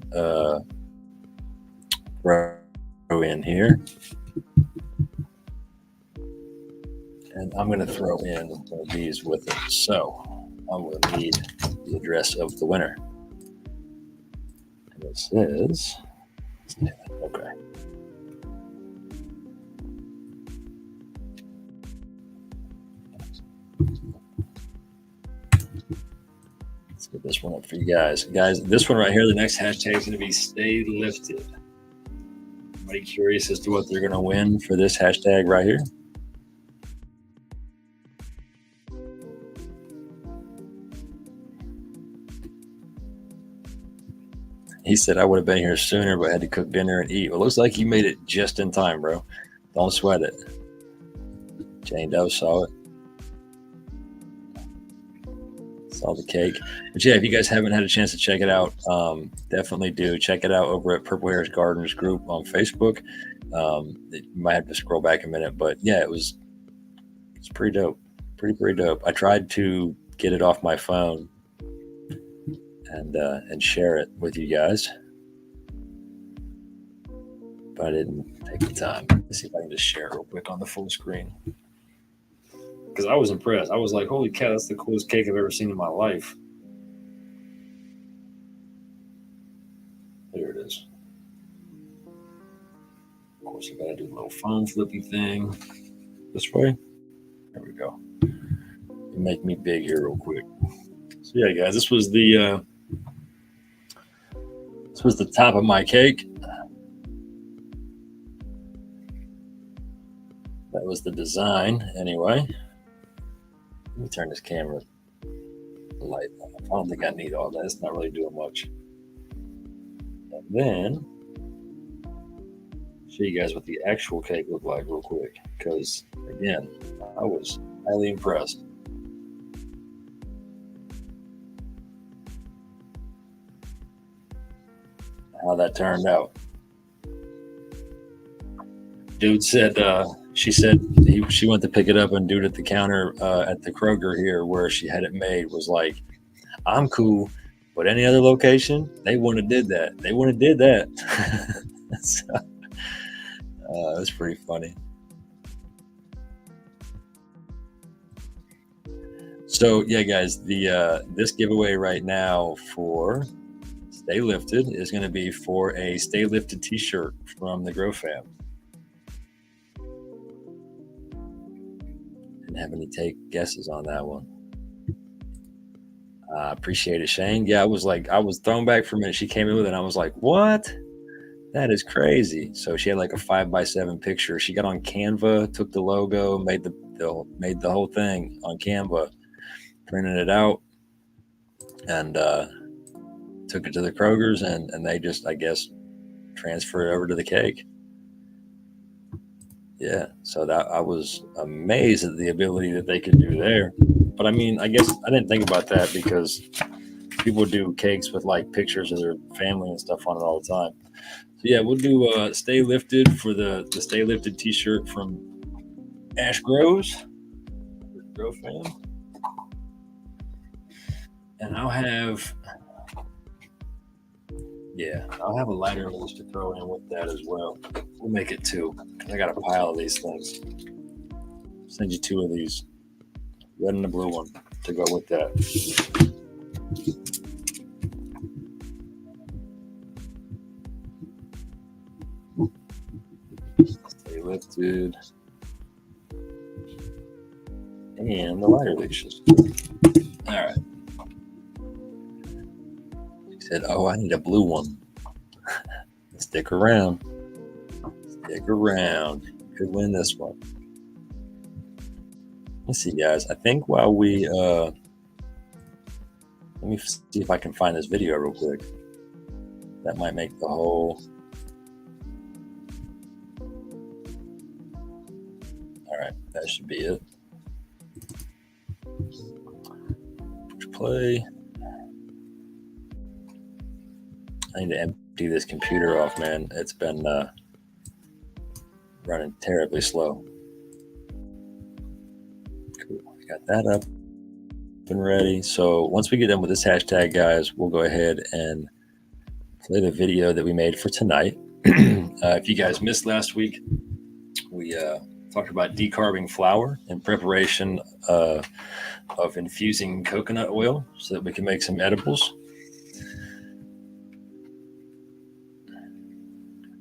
throw in here. And I'm going to throw in one of these with it. So I'm going to need the address of the winner. And this is, okay. Let's get this one up for you guys. Guys, this one right here, the next hashtag is going to be Stay Lifted. Anybody curious as to what they're going to win for this hashtag right here? He said, I would have been here sooner, but had to cook dinner and eat. Well, it looks like you made it just in time, bro. Don't sweat it. Jane Doe saw it. Saw the cake. But yeah, if you guys haven't had a chance to check it out, definitely do. Check it out over at Purple Harez Gardens group on Facebook. You might have to scroll back a minute, but yeah, it's pretty dope. Pretty dope. I tried to get it off my phone and share it with you guys, but I didn't take the time. Let's see if I can just share it real quick on the full screen, because I was impressed. I was like, holy cow, that's the coolest cake I've ever seen in my life. There it is. Of course, I gotta do a little phone flippy thing this way. There we go. You make me big here real quick. So yeah, guys, this was the top of my cake. That was the design, anyway. Let me turn this camera light on. I don't think I need all that. It's not really doing much. And then show you guys what the actual cake looked like real quick, because again, I was highly impressed. How that turned out. Dude said, she said she went to pick it up, and dude at the counter at the Kroger here where she had it made was like, I'm cool, but any other location, they wouldn't have did that. They wouldn't have did that. So, that's pretty funny. So yeah, guys, the this giveaway right now for Stay Lifted is going to be for a Stay Lifted t-shirt from the Grow Fam. Didn't have any take guesses on that one. Appreciate it, Shane. Yeah, I was thrown back for a minute. She came in with it and I was like, what? That is crazy. So she had like a 5x7 picture. She got on Canva, took the logo, made the whole thing on Canva, printed it out, and took it to the Kroger's, and they just, I guess, transferred it over to the cake. Yeah, so that I was amazed at the ability that they could do there. But I mean, I guess I didn't think about that because people do cakes with like pictures of their family and stuff on it all the time. So yeah, we'll do Stay Lifted for the Stay Lifted t-shirt from Ash Grow Fam. And I'll have a lighter loose to throw in with that as well. We'll make it two because I got a pile of these things. Send you two of these, red and the blue one, to go with that. Stay Lifted. And the lighter leashes. All right. She said, "Oh, I need a blue one." Stick around. Stick around. You could win this one. Let's see, guys. I think while we let me see if I can find this video real quick. That might make the whole. All right, that should be it. Play. I need to empty this computer off, man. It's been running terribly slow. Cool. Got that up and ready. So once we get done with this hashtag, guys, we'll go ahead and play the video that we made for tonight. If you guys missed last week, we talked about decarbing flour in preparation of infusing coconut oil so that we can make some edibles.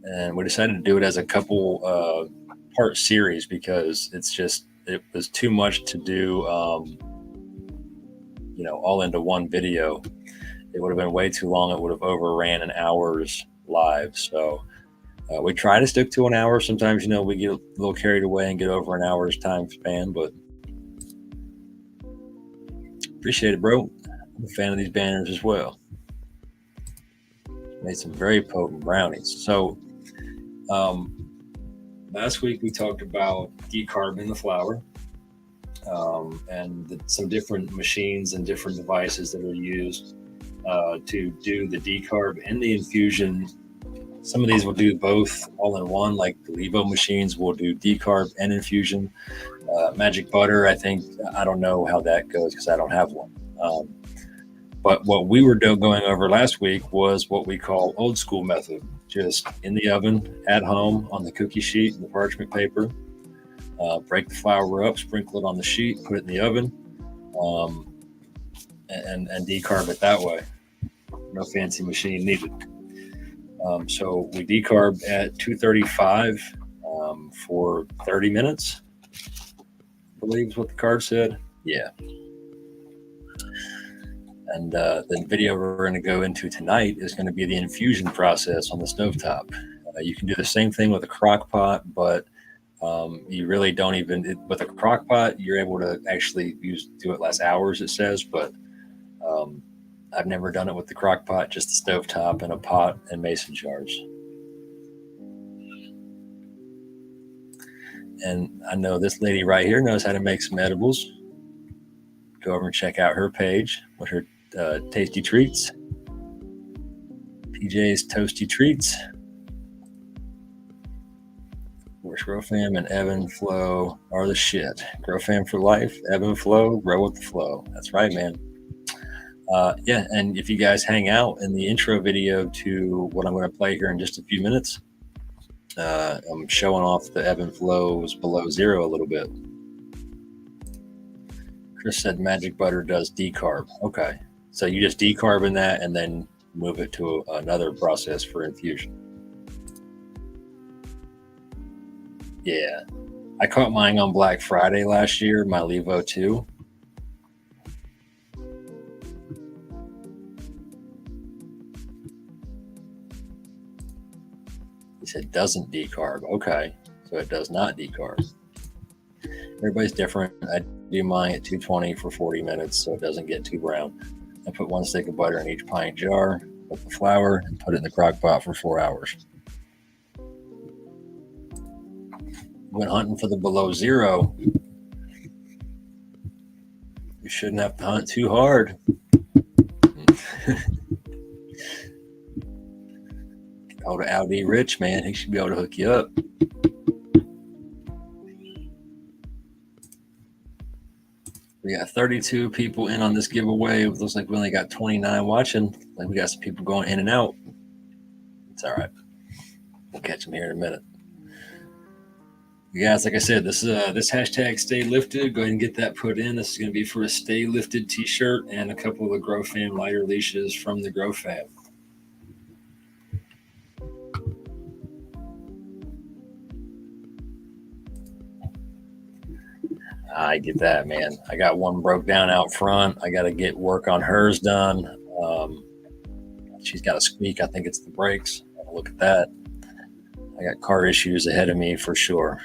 And we decided to do it as a couple part series because it was too much to do, all into one video. It would have been way too long. It would have overran an hour's live. So we try to stick to an hour. Sometimes, we get a little carried away and get over an hour's time span, but appreciate it, bro. I'm a fan of these banners as well. Made some very potent brownies. So last week we talked about decarbing the flour and some different machines and different devices that are used to do the decarb and the infusion. Some of these will do both all in one, like the Levo machines will do decarb and infusion. Magic Butter, I don't know how that goes because I don't have one. But what we were going over last week was what we call old school method, just in the oven at home on the cookie sheet and the parchment paper. Break the flour up, sprinkle it on the sheet, put it in the oven, and decarb it that way. No fancy machine needed. So we decarb at 235 for 30 minutes, I believe is what the card said. Yeah. And the video we're going to go into tonight is going to be the infusion process on the stovetop. You can do the same thing with a crock pot, but you really don't with a crock pot, you're able to actually do it less hours, it says, but I've never done it with the crock pot, just the stovetop and a pot and mason jars. And I know this lady right here knows how to make some edibles. Go over and check out her page with her tasty treats. PJ's Toasty Treats. Of course, Grow Fam and Evan Flow are the shit. Grow Fam for life, Evan Flow, grow with the flow. That's right, man. And if you guys hang out in the intro video to what I'm going to play here in just a few minutes, I'm showing off the ebb and flows below zero a little bit. Chris said Magic Butter does decarb. Okay, so you just decarb in that and then move it to another process for infusion. Yeah, I caught mine on Black Friday last year, my Levo 2. He said doesn't decarb. Okay, so it does not decarb. Everybody's different. I do mine at 220 for 40 minutes so it doesn't get too brown. I put 1 stick of butter in each pint jar, put the flour, and put it in the crock pot for 4 hours. went hunting for the below zero. You shouldn't have to hunt too hard. Go to Audi Rich, man. He should be able to hook you up. We got 32 people in on this giveaway. It looks like we only got 29 watching. Like we got some people going in and out. It's all right. We'll catch them here in a minute. You guys, like I said, this hashtag Stay Lifted. Go ahead and get that put in. This is going to be for a Stay Lifted t-shirt and a couple of the Grow Fam lighter leashes from the Grow Fam. I get that, man. I got one broke down out front. I got to get work on hers done. She's got a squeak. I think it's the brakes. I'll look at that. I got car issues ahead of me for sure.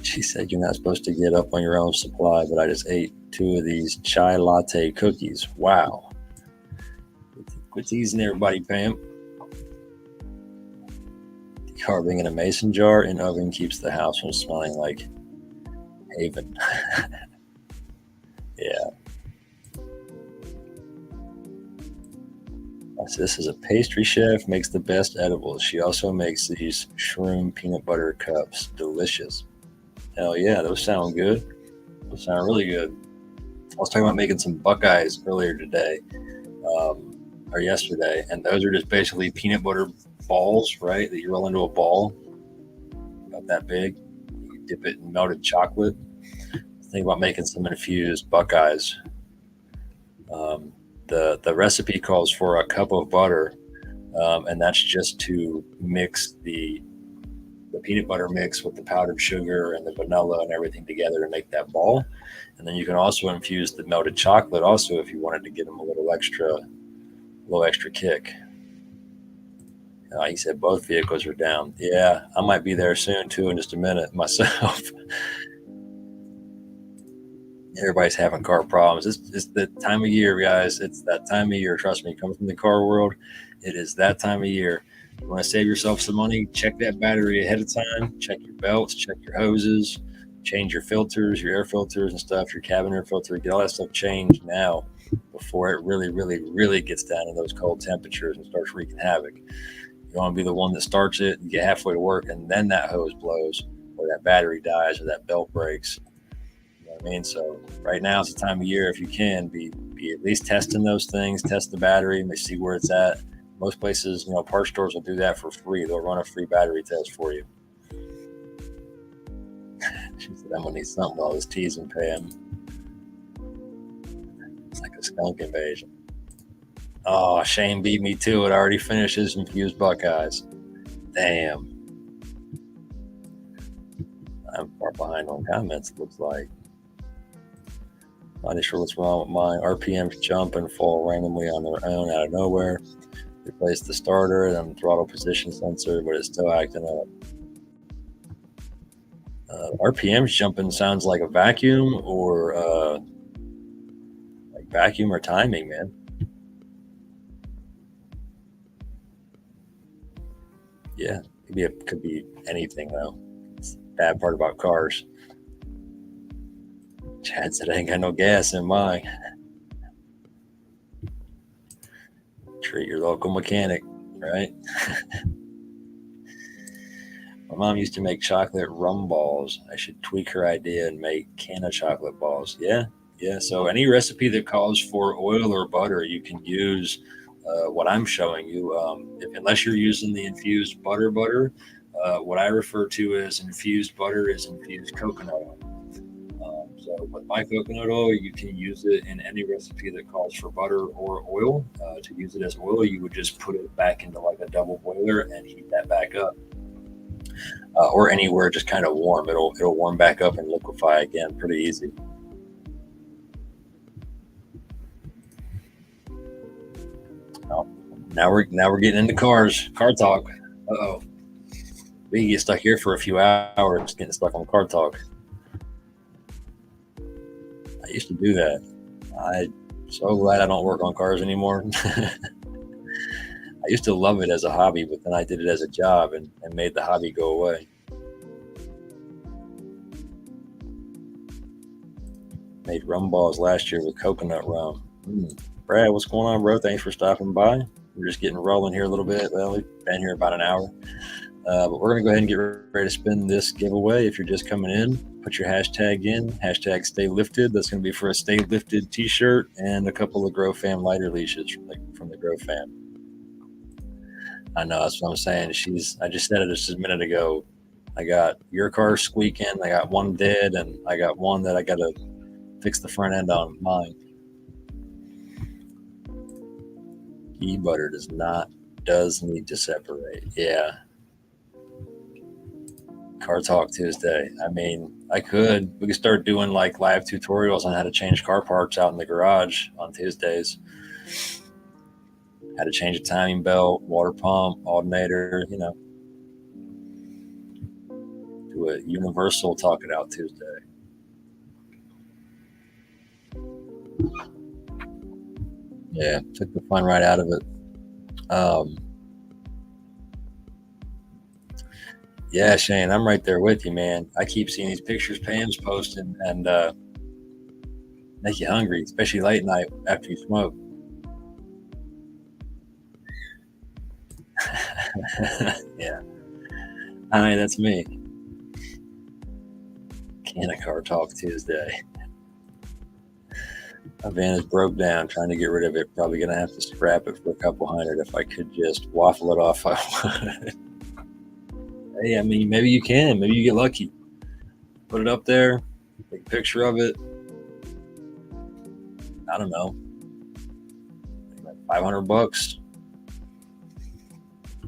She said you're not supposed to get up on your own supply, but I just ate 2 of these chai latte cookies. Wow. Quit teasing everybody, Pam. Carving in a mason jar in oven keeps the house from smelling like haven. Yeah. So this is a pastry chef, makes the best edibles. She also makes these shroom peanut butter cups. Delicious. Hell yeah, those sound good. Those sound really good. I was talking about making some Buckeyes earlier today, or yesterday, and those are just basically peanut butter balls, right? That you roll into a ball about that big. You dip it in melted chocolate. Think about making some infused Buckeyes. The recipe calls for a cup of butter, and that's just to mix the peanut butter mix with the powdered sugar and the vanilla and everything together to make that ball. And then you can also infuse the melted chocolate also if you wanted to get them a little extra kick. He said both vehicles are down. Yeah, I might be there soon too in just a minute myself. Everybody's having car problems. It's the time of year, guys. It's that time of year. Trust me, coming from the car world, it is that time of year. You want to save yourself some money, check that battery ahead of time. Check your belts, check your hoses, change your filters, your air filters and stuff, your cabin air filter. Get all that stuff changed now before it really, really, really gets down in those cold temperatures and starts wreaking havoc. You want to be the one that starts it and get halfway to work and then that hose blows or that battery dies or that belt breaks. You know what I mean? So right now is the time of year, if you can, be at least testing those things, test the battery and see where it's at. Most places, parts stores will do that for free. They'll run a free battery test for you. She said, I'm going to need something with all this teasing, Pam. It's like a skunk invasion. Oh, Shane beat me to it. I already finished his infused Buckeyes. Damn. I'm far behind on comments, it looks like. Not sure what's wrong with mine. RPMs jump and fall randomly on their own out of nowhere. Replace the starter and throttle position sensor, but it's still acting up. RPMs jumping sounds like a vacuum or like vacuum or timing, man. Yeah, could be anything though. It's the bad part about cars. Chad said I ain't got no gas in mine. Treat your local mechanic, right? My mom used to make chocolate rum balls. I should tweak her idea and make can of chocolate balls. Yeah. So any recipe that calls for oil or butter, you can use what I'm showing you. Unless you're using the infused butter, what I refer to as infused butter is infused coconut oil. So with my coconut oil, you can use it in any recipe that calls for butter or oil. To use it as oil, you would just put it back into like a double boiler and heat that back up. Or anywhere just kind of warm. It'll warm back up and liquefy again pretty easy. Oh, now we're getting into car talk. Uh-oh. We can get stuck here for a few hours getting stuck on car talk. I used to do that. I'm so glad I don't work on cars anymore. I used to love it as a hobby, but then I did it as a job and made the hobby go away. Made rum balls last year with coconut rum. Brad, what's going on, bro? Thanks for stopping by. We're just getting rolling here a little bit. Well, we've been here about an hour. But we're going to go ahead and get ready to spin this giveaway. If you're just coming in, put your hashtag in, hashtag stay lifted. That's going to be for a stay lifted t-shirt and a couple of Grow Fam lighter leashes from the Grow Fam. I know, that's what I'm saying. I just said it just a minute ago. I got your car squeaking. I got one dead, and I got one that I got to fix the front end on mine. Ghee butter does need to separate. Yeah. Car Talk Tuesday. I mean, we could start doing like live tutorials on how to change car parts out in the garage on Tuesdays. How to change a timing belt, water pump, alternator, do a universal Talk It Out Tuesday. Yeah, took the fun right out of it. Yeah, Shane, I'm right there with you, man. I keep seeing these pictures Pam's posting and make you hungry, especially late night after you smoke. Yeah. I mean, that's me. Can a Car Talk Tuesday. My van is broke down, trying to get rid of it. Probably going to have to scrap it for a couple hundred. If I could just waffle it off, I would. Hey, I mean, maybe you can. Maybe you get lucky. Put it up there, take a picture of it. I don't know. Like $500.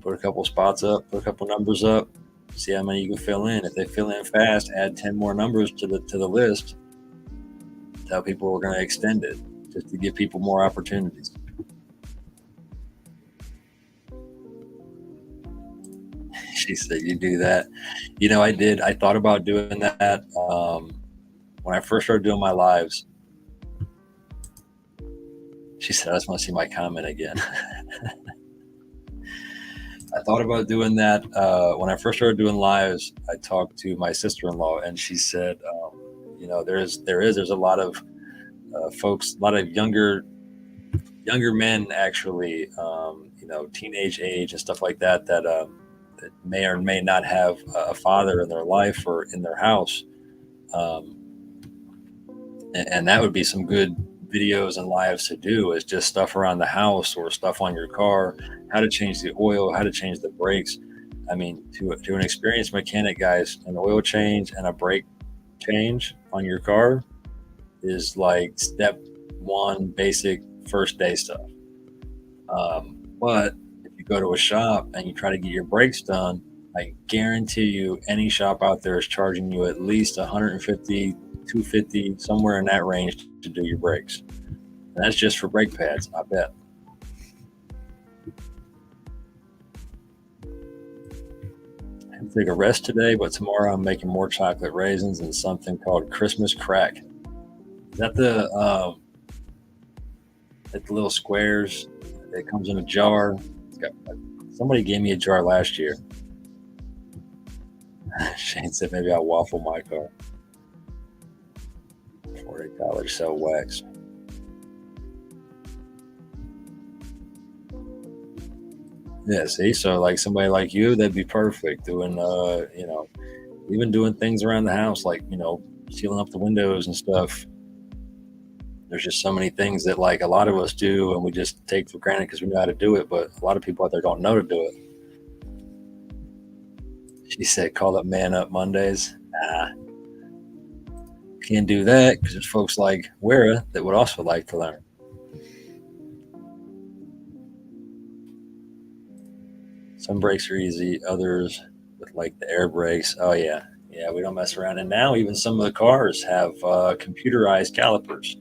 Put a couple spots up, put a couple numbers up, see how many you can fill in. If they fill in fast, add 10 more numbers to the list. Tell people we're going to extend it just to give people more opportunities. She said, you do that. I did. I thought about doing that when I first started doing my lives. She said, I just want to see my comment again. I thought about doing that when I first started doing lives. I talked to my sister-in-law, and she said, there's a lot of folks, a lot of younger men actually, teenage age and stuff like that that may or may not have a father in their life or in their house, and that would be some good videos and lives to do, is just stuff around the house or stuff on your car, how to change the oil, how to change the brakes. I mean, to an experienced mechanic, guys, an oil change and a brake change on your car is like step one, basic first day stuff. But if you go to a shop and you try to get your brakes done, I guarantee you any shop out there is charging you at least $150, $250, somewhere in that range to do your brakes. And that's just for brake pads, I bet. I had to take a rest today, but tomorrow I'm making more chocolate raisins and something called Christmas crack. Is that the little squares? It comes in a jar. Somebody gave me a jar last year. Shane said maybe I'll waffle my car. $40 sell wax. Yeah, see, so like somebody like you, that'd be perfect doing, even doing things around the house, like, sealing up the windows and stuff. There's just so many things that like a lot of us do and we just take for granted because we know how to do it, but a lot of people out there don't know to do it. She said, call it Man Up Mondays. Nah, can't do that because there's folks like Wera that would also like to learn. Some brakes are easy, others with like the air brakes. Oh yeah, we don't mess around. And now even some of the cars have computerized calipers.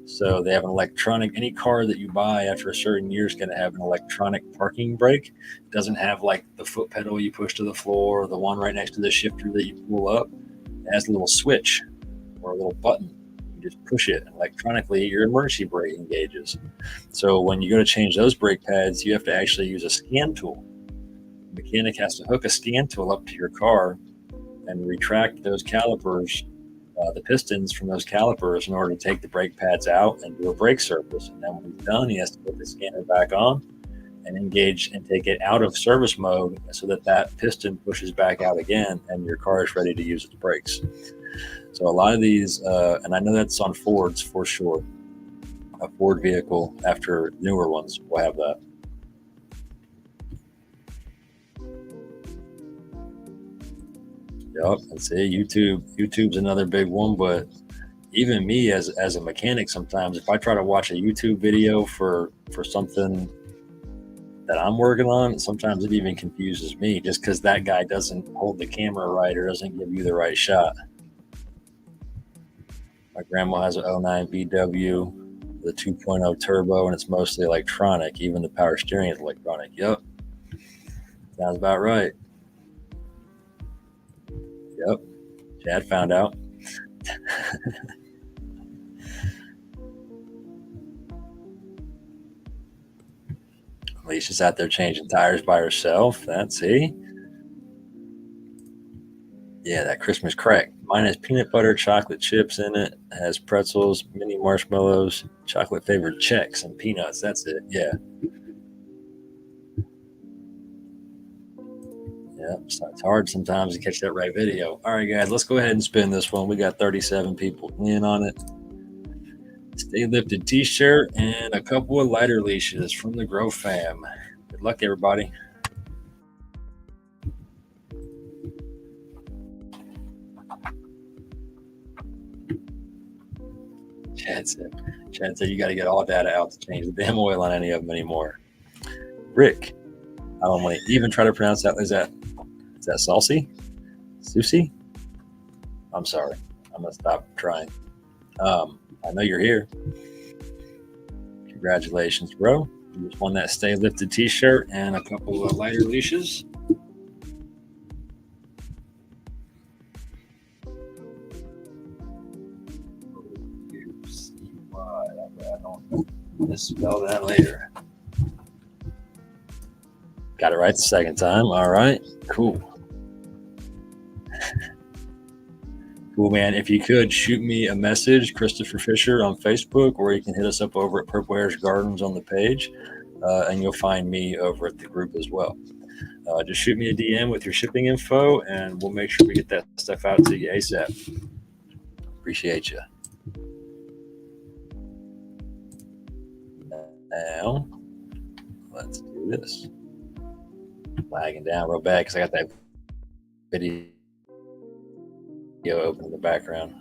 So they have an electronic, any car that you buy after a certain year is going to have an electronic parking brake. It doesn't have like the foot pedal you push to the floor or the one right next to the shifter that you pull up. It has a little switch or a little button. You just push it, and electronically your emergency brake engages. So when you go to change those brake pads, you have to actually use a scan tool. The mechanic has to hook a scan tool up to your car and retract those calipers, the pistons from those calipers, in order to take the brake pads out and do a brake service. And then when he's done, he has to put the scanner back on and engage and take it out of service mode so that piston pushes back out again and your car is ready to use its brakes. So a lot of these, and I know that's on Fords for sure. A Ford vehicle, after newer ones, will have that. Yep, and see, YouTube's another big one. But even me as a mechanic, sometimes if I try to watch a YouTube video for something that I'm working on, sometimes it even confuses me, just because that guy doesn't hold the camera right or doesn't give you the right shot. My grandma has an 09 VW, the 2.0 turbo, and it's mostly electronic. Even the power steering is electronic. Yep, sounds about right. Yep, Chad found out. Alicia's out there changing tires by herself. That's see. Yeah, that Christmas crack. Mine has peanut butter, chocolate chips in it. Has pretzels, mini marshmallows, chocolate flavored Chex, and peanuts. That's it. Yeah. Yeah. So it's hard sometimes to catch that right video. All right, guys, let's go ahead and spin this one. We got 37 people in on it. Stay Lifted t-shirt and a couple of lighter leashes from the Grow fam. Good luck, everybody. Chad said you got to get all data out to change the damn oil on any of them anymore. Rick, I don't want to even try to pronounce that. Is that Saucy? Susie? I'm sorry. I'm going to stop trying. I know you're here. Congratulations, bro. You just won that Stay Lifted t-shirt and a couple of lighter leashes. I don't misspell that later. Got it right the second time. All right, cool. Cool, man. If you could shoot me a message, Christopher Fisher on Facebook, or you can hit us up over at Purple Harez Gardens on the page, and you'll find me over at the group as well. Just shoot me a DM with your shipping info, and we'll make sure we get that stuff out to you ASAP. Appreciate you. Now, let's do this. Lagging down real bad because I got that video open in the background.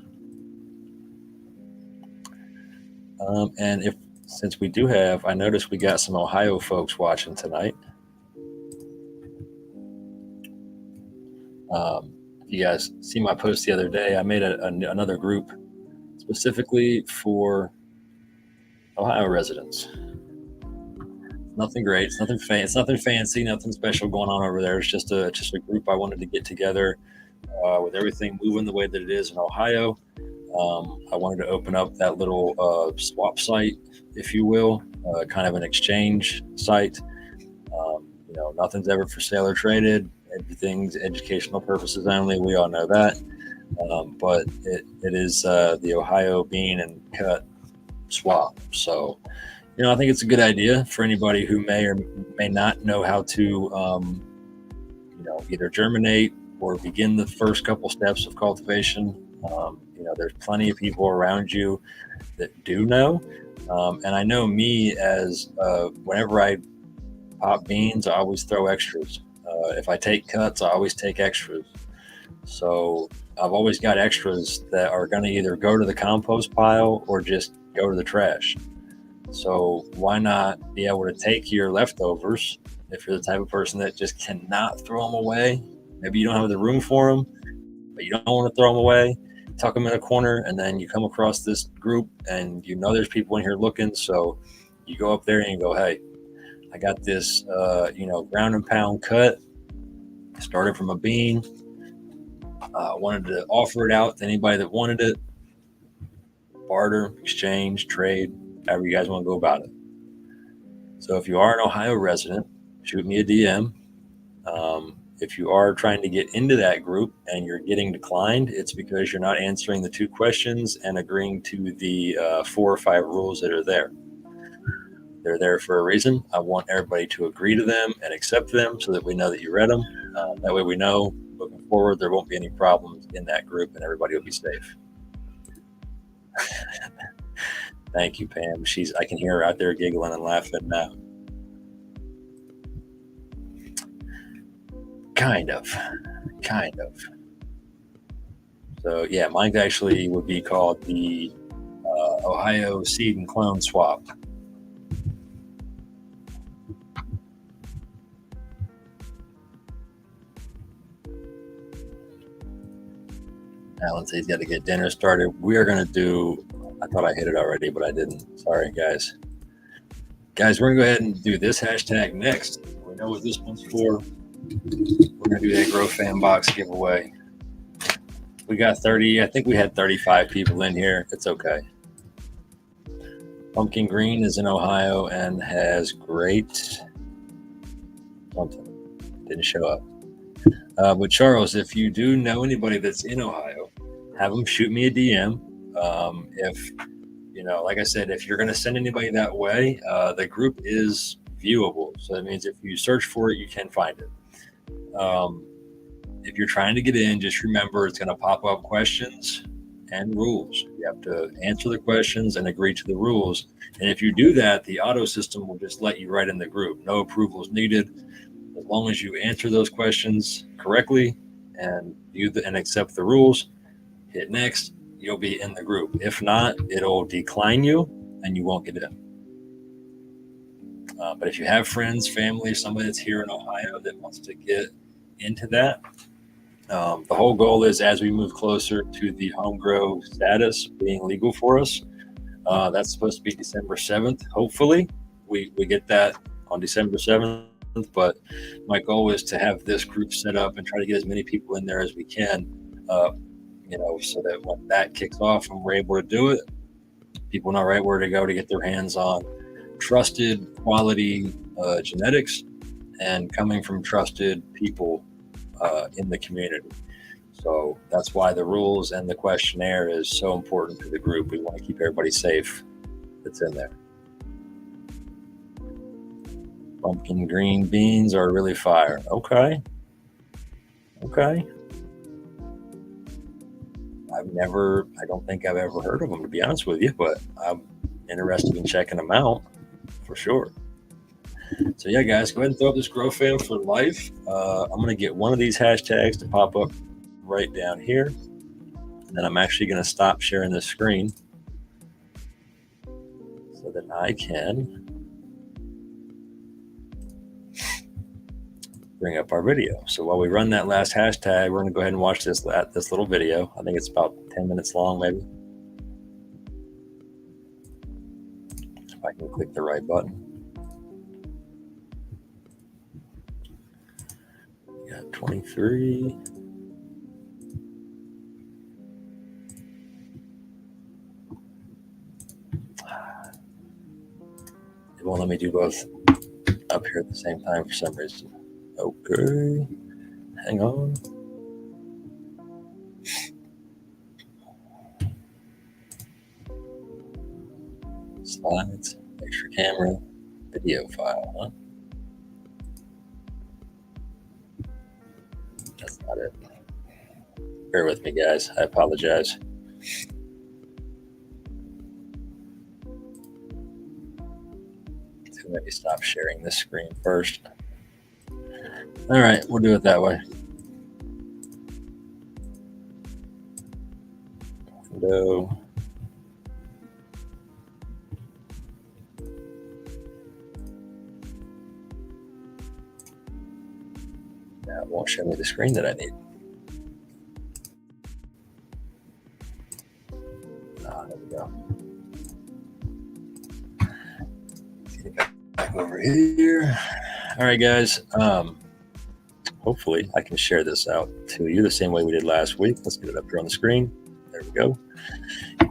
And since we do have, I noticed we got some Ohio folks watching tonight. You guys see my post the other day. I made another group specifically for Ohio residents. Nothing great. It's nothing fancy. Nothing special going on over there. It's just a group I wanted to get together with everything moving the way that it is in Ohio. I wanted to open up that little swap site, if you will, kind of an exchange site. Nothing's ever for sale or traded. Everything's educational purposes only. We all know that. But it is the Ohio bean and cut swap. So, I think it's a good idea for anybody who may or may not know how to, either germinate or begin the first couple steps of cultivation. There's plenty of people around you that do know. And I know me as whenever I pop beans, I always throw extras. If I take cuts, I always take extras. So I've always got extras that are going to either go to the compost pile or just go to the trash. So why not be able to take your leftovers if you're the type of person that just cannot throw them away? Maybe you don't have the room for them, but you don't want to throw them away. Tuck them in a corner, and then you come across this group and there's people in here looking. So you go up there and you go, hey, I got this, ground and pound cut. Started from a bean. Wanted to offer it out to anybody that wanted it. barter, exchange, trade, however you guys want to go about it. So if you are an Ohio resident, shoot me a DM. If you are trying to get into that group and you're getting declined, it's because you're not answering the 2 questions and agreeing to the 4 or 5 rules that are there. They're there for a reason. I want everybody to agree to them and accept them so that we know that you read them. That way we know looking forward there won't be any problems in that group and everybody will be safe. Thank you, Pam. I can hear her out there giggling and laughing now. Kind of. So yeah, mine actually would be called the Ohio Seed and Clone Swap. Alan says he's got to get dinner started. We are going to do, I thought I hit it already, but I didn't. Sorry, guys. Guys, we're going to go ahead and do this hashtag next. We know what this one's for. We're going to do that Grow Fan Box giveaway. We got 30. I think we had 35 people in here. It's okay. Pumpkin Green is in Ohio and has great something. Didn't show up. But Charles, if you do know anybody that's in Ohio, have them shoot me a DM. If, like I said, if you're going to send anybody that way, the group is viewable. So that means if you search for it, you can find it. If you're trying to get in, just remember it's going to pop up questions and rules. You have to answer the questions and agree to the rules. And if you do that, the auto system will just let you right in the group. No approvals needed. As long as you answer those questions correctly and accept the rules, hit next, you'll be in the group. If not, it'll decline you and you won't get in. But if you have friends, family, somebody that's here in Ohio that wants to get into that, the whole goal is as we move closer to the home grow status being legal for us, that's supposed to be December 7th. Hopefully we get that on December 7th. But my goal is to have this group set up and try to get as many people in there as we can, so that when that kicks off and we're able to do it, people know right where to go to get their hands on trusted quality genetics and coming from trusted people in the community. So that's why the rules and the questionnaire is so important to the group. We want to keep everybody safe that's in there. Pumpkin green beans are really fire. Okay. I don't think I've ever heard of them, to be honest with you, but I'm interested in checking them out for sure. So yeah, guys, go ahead and throw up this Grow Fan for life. I'm going to get one of these hashtags to pop up right down here. And then I'm actually going to stop sharing this screen so that I can bring up our video. So while we run that last hashtag, we're going to go ahead and watch this little video. I think it's about 10 minutes long, maybe. If I can click the right button. We got 23. It won't let me do both up here at the same time for some reason. Okay, hang on. Slides, extra camera, video file, huh? That's not it. Bear with me, guys. I apologize. So let me stop sharing this screen first. All right, we'll do it that way. Window. Now it won't show me the screen that I need. There we go. Get it back over here. All right, guys. Hopefully I can share this out to you the same way we did last week. Let's get it up here on the screen. There we go.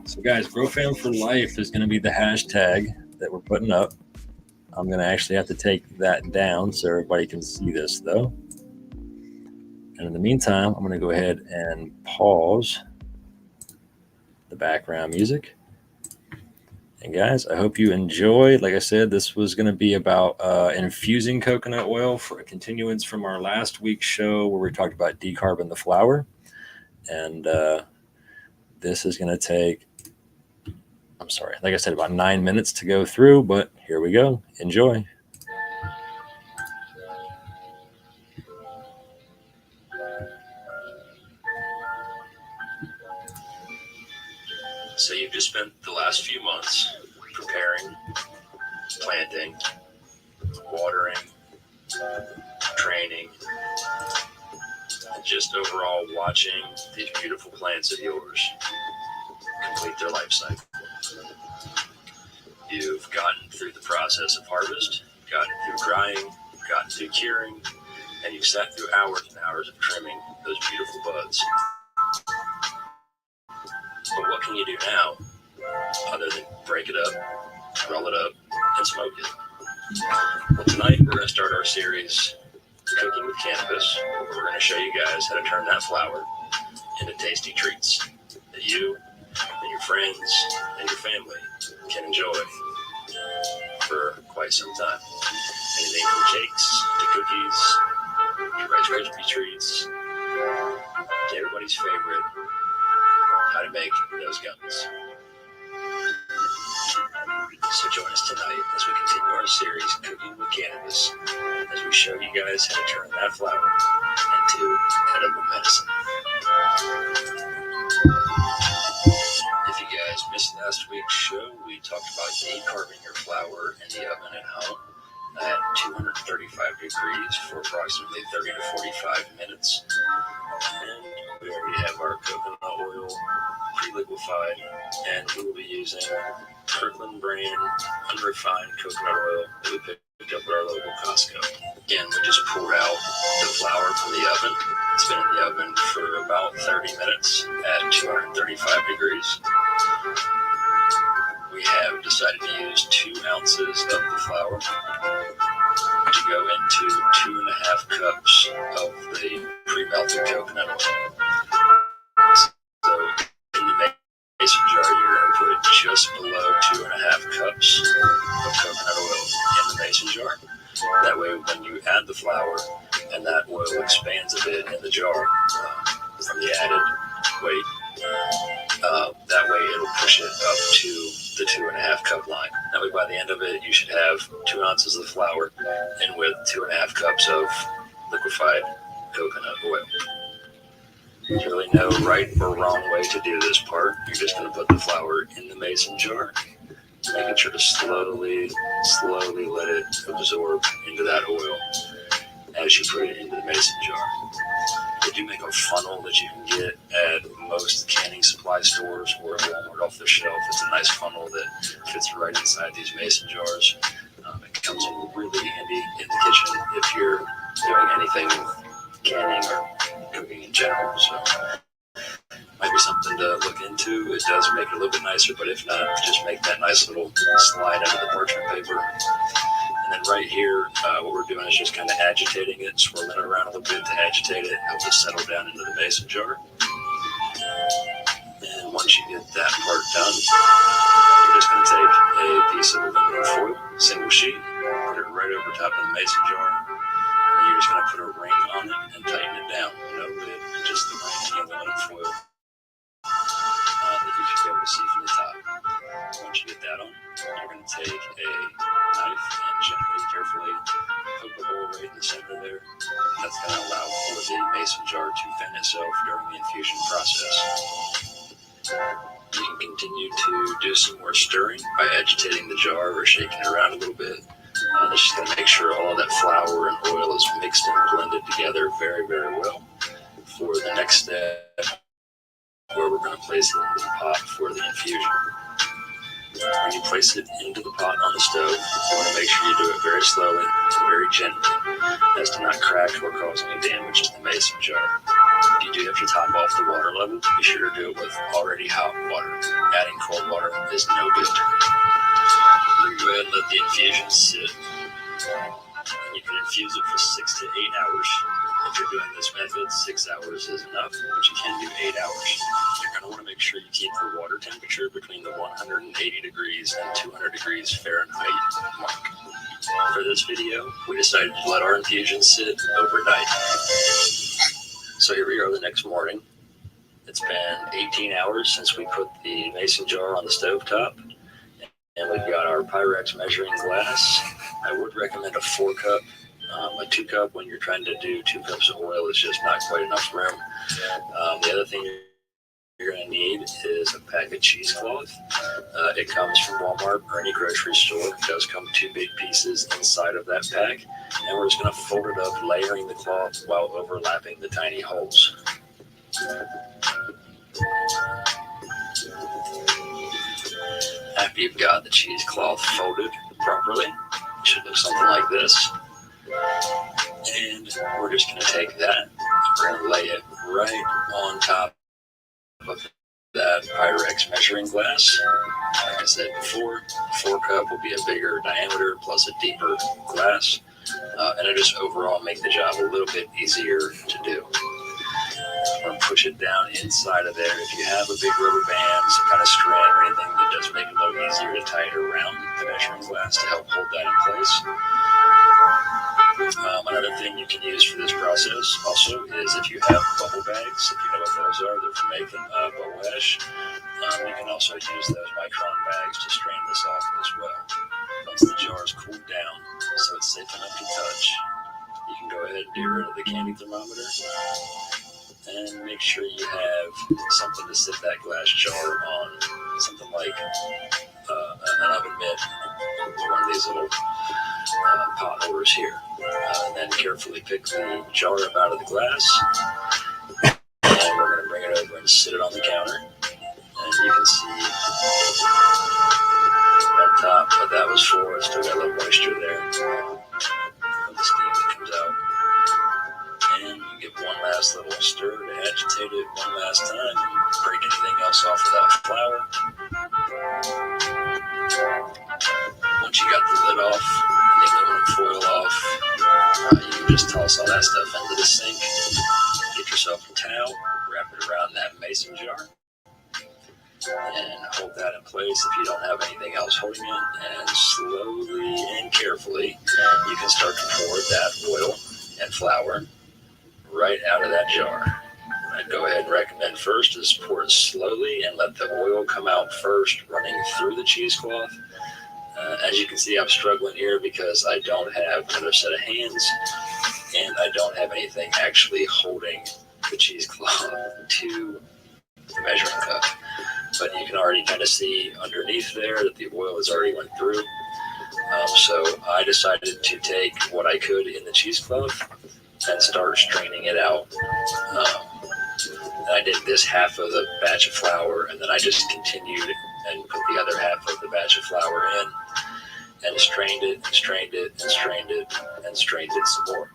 So So guys, GrowFam for Life is going to be the hashtag that we're putting up. I'm going to actually have to take that down so everybody can see this though. And in the meantime, I'm going to go ahead and pause the background music. And guys, I hope you enjoyed. Like I said, this was going to be about infusing coconut oil for a continuance from our last week's show where we talked about decarbon the flower. And this is going to take, I'm sorry, like I said, about 9 minutes to go through, but here we go. Enjoy. So you've just spent the last few months preparing, planting, watering, training, and just overall watching these beautiful plants of yours complete their life cycle. You've gotten through the process of harvest, gotten through drying, gotten through curing, and you've sat through hours and hours of trimming those beautiful buds. But what can you do now other than break it up, roll it up, and smoke it? Well, tonight we're going to start our series, Cooking with Cannabis. We're going to show you guys how to turn that flower into tasty treats that you and your friends and your family can enjoy for quite some time. Anything from cakes to cookies to Rice Krispie treats to everybody's favorite, how to make those gummies. So join us tonight as we continue our series, Cooking with Cannabis, as we show you guys how to turn that flower into edible medicine. If you guys missed last week's show, we talked about decarbing your flour in the oven at home at 235 degrees for approximately 30 to 45 minutes. And we already have our coconut oil pre-liquefied, and we will be using Kirkland brand unrefined coconut oil that we picked up at our local Costco. Again, we just poured out the flour from the oven. It's been in the oven for about 30 minutes at 235 degrees. We have decided to use 2 ounces of the flour to go into 2.5 cups of the pre-melted coconut oil. So in the mason jar, you're going to put just below 2.5 cups of coconut oil in the mason jar. That way, when you add the flour and that oil expands a bit in the jar from the added weight, that way it'll push it up to the 2.5 cup line. That way, by the end of it, you should have 2 ounces of flour and with 2.5 cups of liquefied coconut oil. There's really no right or wrong way to do this part. You're just going to put the flour in the mason jar, making sure to slowly let it absorb into that oil as you put it into the mason jar. They do make a funnel that you can get at most canning supply stores or at Walmart off the shelf. It's a nice funnel that fits right inside these mason jars. It comes in really handy in the kitchen if you're doing anything with canning or cooking in general. So might be something to look into. It does make it a little bit nicer, but if not, just make that nice little slide out of the parchment paper. And then right here, what we're doing is just kind of agitating it, swirling it around a little bit to agitate it, help it settle down into the mason jar. And once you get that part done, you're just going to take a piece of aluminum foil, single sheet, put it right over top of the mason jar, and you're just going to put a ring on it and tighten it down. No lid, just the ring and the aluminum foil that you should be able to see from the top. Once you get that on, you're going to take a knife and gently, carefully poke a hole right in the center there. That's going to allow for the mason jar to vent itself during the infusion process. You can continue to do some more stirring by agitating the jar or shaking it around a little bit. That's just going to make sure all of that flour and oil is mixed and blended together very, very well for the next step, where we're going to place it into the pot for the infusion. When you place it into the pot on the stove, you want to make sure you do it very slowly and very gently, as to not crack or cause any damage to the mason jar. If you do have to top off the water level, be sure to do it with already hot water. Adding cold water is no good. You go ahead and let the infusion sit. You can infuse it for 6 to 8 hours. If you're doing this method, 6 hours is enough, but you can do 8 hours. You're going to want to make sure you keep the water temperature between the 180 degrees and 200 degrees Fahrenheit mark. For this video, we decided to let our infusion sit overnight. So here we are the next morning. It's been 18 hours since we put the mason jar on the stovetop, and we've got our Pyrex measuring glass. I would recommend a 4-cup. A 2-cup when you're trying to do 2 cups of oil is just not quite enough room. The other thing you're going to need is a pack of cheesecloth. It comes from Walmart or any grocery store. It does come 2 big pieces inside of that pack, and we're just going to fold it up, layering the cloth while overlapping the tiny holes. After you've got the cheesecloth folded properly, it should look something like this. And we're just going to take that, we're going to lay it right on top of that Pyrex measuring glass. Like I said before, 4-cup will be a bigger diameter plus a deeper glass, and it'll just overall make the job a little bit easier to do. We're going to push it down inside of there. If you have a big rubber band, some kind of string or anything, that does make it a little easier to tie it around the measuring glass to help hold that in place. Another thing you can use for this process also is if you have bubble bags, if you know what those are, they're for making bubble hash. You can also use those micron bags to strain this off as well. Once the jar is cooled down, so it's safe enough to touch, you can go ahead and get rid of the candy thermometer and make sure you have something to sit that glass jar on, something like an oven mitt or one of these little pot holders here. And then carefully pick the jar up out of the glass, and we're going to bring it over and sit it on the counter. And you can see that top, what that was for. It's still got a little moisture there from the steam that comes out. And you give one last little stir to agitate it one last time and break anything else off of that flour. Once you got the lid off and the aluminum foil off, you can just toss all that stuff into the sink. Get yourself a towel, wrap it around that mason jar, and hold that in place if you don't have anything else holding it. And slowly and carefully, you can start to pour that oil and flour right out of that jar. I'd go ahead and recommend first is pour it slowly and let the oil come out first, running through the cheesecloth. As you can see, I'm struggling here because I don't have another set of hands, and I don't have anything actually holding the cheesecloth to the measuring cup. But you can already kind of see underneath there that the oil has already went through. So I decided to take what I could in the cheesecloth and start straining it out. I did this half of the batch of flour, and then I just continued and put the other half of the batch of flour in and strained it and strained it and strained it and strained it some more.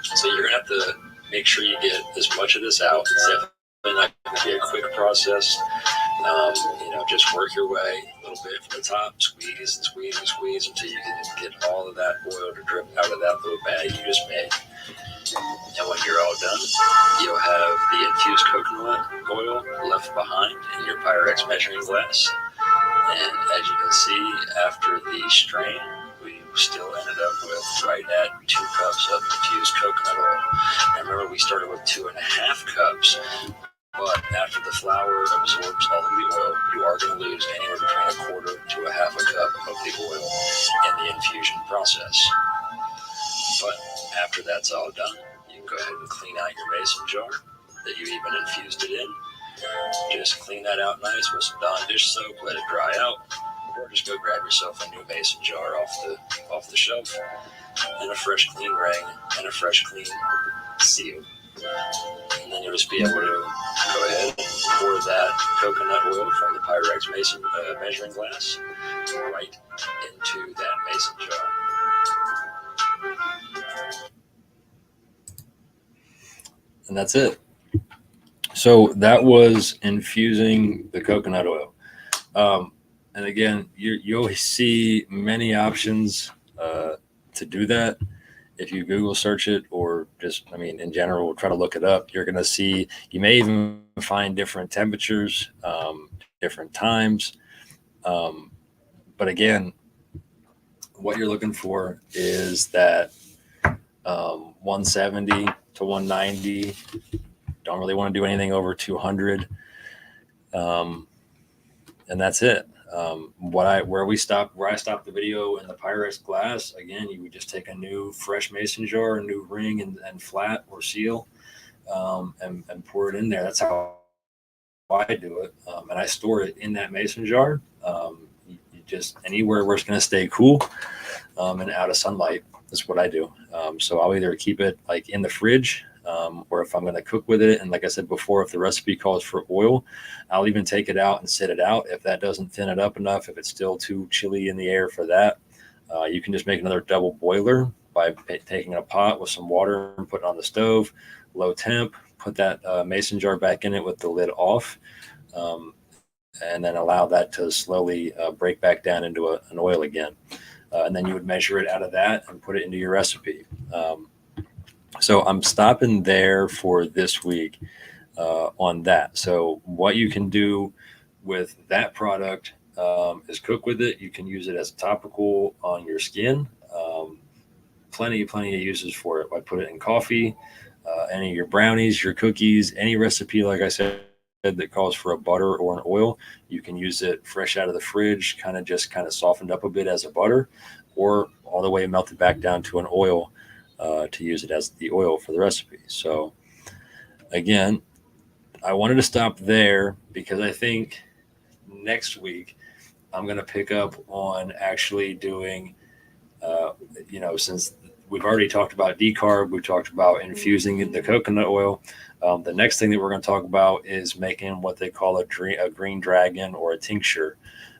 So you're going to have to make sure you get as much of this out. It's definitely not going to be a quick process. Just work your way a little bit from the top, squeeze and squeeze and squeeze until you can get all of that oil to drip out of that little bag you just made. And when you're all done, you'll have the infused coconut oil left behind in your Pyrex measuring glass. And as you can see, after the strain, we still ended up with right at 2 cups of infused coconut oil. And remember, we started with 2.5 cups. But after the flour absorbs all of the oil, you are going to lose anywhere between 1/4 to 1/2 cup of the oil in the infusion process. But after that's all done, you can go ahead and clean out your mason jar that you even infused it in. Just clean that out nice with some Dawn dish soap, let it dry out, or just go grab yourself a new mason jar off the shelf, and a fresh clean ring and a fresh clean seal. And then you'll just be able to go ahead and pour that coconut oil from the Pyrex mason measuring glass right into that mason jar. And that's it. So that was infusing the coconut oil. And again, you'll see many options to do that. If you Google search it, or just, I mean, in general, try to look it up, you're going to see, you may even find different temperatures, different times. But again, what you're looking for is that 170 to 190. Don't really want to do anything over 200. And that's it. Where I stopped the video in the Pyrex glass, again, you would just take a new fresh mason jar, a new ring and flat or seal, and pour it in there. That's how I do it. And I store it in that mason jar. You just anywhere where it's going to stay cool and out of sunlight is what I do. So I'll either keep it like in the fridge, or if I'm going to cook with it, and like I said before, if the recipe calls for oil, I'll even take it out and sit it out. If that doesn't thin it up enough, if it's still too chilly in the air for that, you can just make another double boiler by taking a pot with some water and putting it on the stove, low temp, put that mason jar back in it with the lid off, and then allow that to slowly break back down into an oil again. And then you would measure it out of that and put it into your recipe. So I'm stopping there for this week on that. So what you can do with that product is cook with it. You can use it as a topical on your skin. Plenty of uses for it. I put it in coffee, any of your brownies, your cookies, any recipe, like I said, that calls for a butter or an oil. You can use it fresh out of the fridge, kind of softened up a bit as a butter, or all the way melted back down to an oil to use it as the oil for the recipe. So again, I wanted to stop there because I think next week I'm going to pick up on actually doing, since we've already talked about decarb, we've talked about infusing the coconut oil. The next thing that we're going to talk about is making what they call a green dragon or a tincture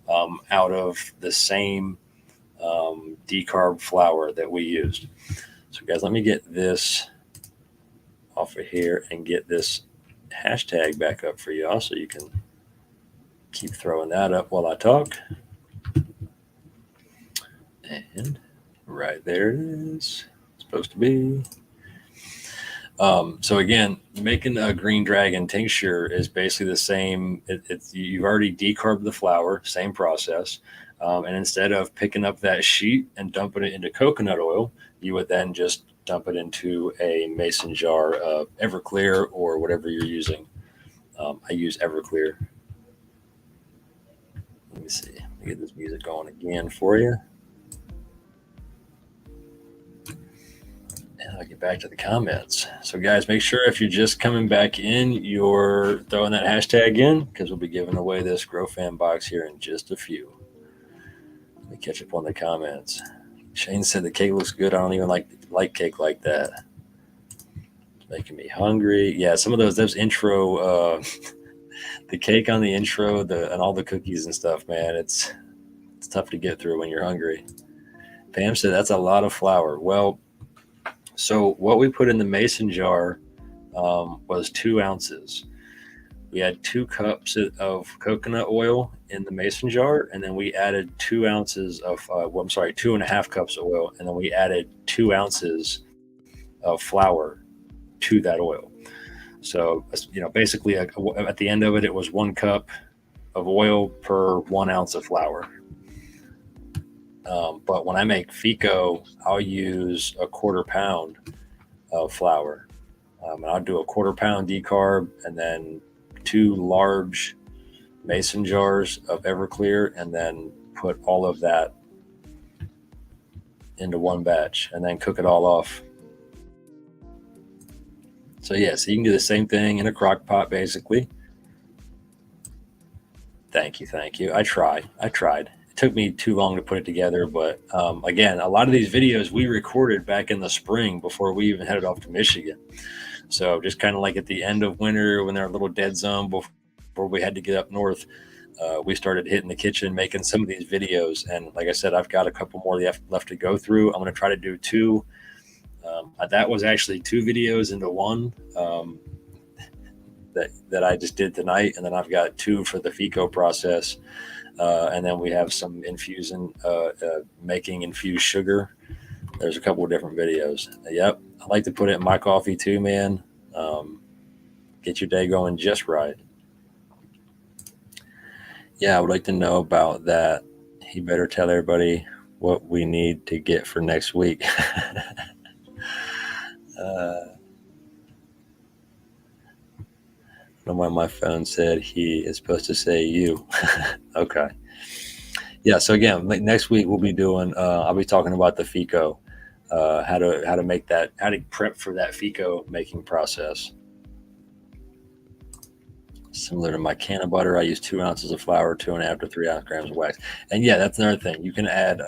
out of the same decarb flower that we used. So guys, let me get this off of here and get this hashtag back up for y'all so you can keep throwing that up while I talk. And right there it is. It's supposed to be. So again, making a green dragon tincture is basically the same. You've already decarbed the flower, same process. And instead of picking up that sheet and dumping it into coconut oil, you would then just dump it into a mason jar of Everclear or whatever you're using. I use Everclear. Let me see. Let me get this music going again for you. And I'll get back to the comments. So guys, make sure if you're just coming back in, you're throwing that hashtag in, because we'll be giving away this Grow Fan box here in just a few. Let me catch up on the comments. Shane said the cake looks good. I don't even like cake like that. It's making me hungry. Yeah, some of those intro, the cake on the intro, and all the cookies and stuff, man, it's tough to get through when you're hungry. Pam said that's a lot of flour. Well, so what we put in the mason jar was 2 ounces. We had 2 cups of coconut oil in the mason jar, and then we added 2 ounces of, 2.5 cups of oil, and then we added 2 ounces of flour to that oil. So, basically at the end of it, it was 1 cup of oil per 1 ounce of flour. But when I make Fico, I'll use a 1/4 pound of flour. And I'll do a 1/4 pound decarb, and then 2 large mason jars of Everclear, and then put all of that into one batch and then cook it all off. So yeah, so you can do the same thing in a crock pot, basically. Thank you. I tried. It took me too long to put it together, but again, a lot of these videos we recorded back in the spring before we even headed off to Michigan. So just kind of like at the end of winter when they're a little dead zone before we had to get up north, we started hitting the kitchen, making some of these videos. And like I said, I've got a couple more left to go through. I'm going to try to do two. That was actually two videos into one that I just did tonight. And then I've got two for the FICO process. And then we have some making infused sugar. There's a couple of different videos. Yep. I like to put it in my coffee too, man. Get your day going just right. Yeah, I would like to know about that. He better tell everybody what we need to get for next week. I don't know why my phone said he is supposed to say you. Okay. Yeah. So again, next week we'll be doing. I'll be talking about the FICO, how to make that, how to prep for that FICO making process. Similar to my can of butter, I use 2 ounces of flour, 2.5 to 3 grams of wax. And yeah, that's another thing. You can add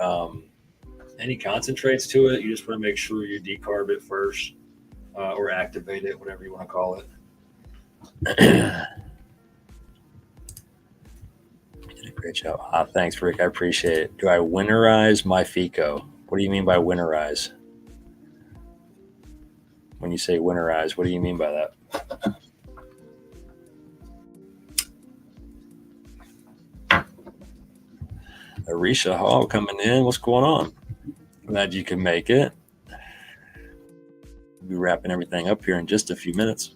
any concentrates to it. You just want to make sure you decarb it first or activate it, whatever you want to call it. Did a great job. Thanks, Rick. I appreciate it. Do I winterize my FICO? What do you mean by winterize? When you say winterize, what do you mean by that? Arisha Hall coming in. What's going on? Glad you can make it. We'll be wrapping everything up here in just a few minutes.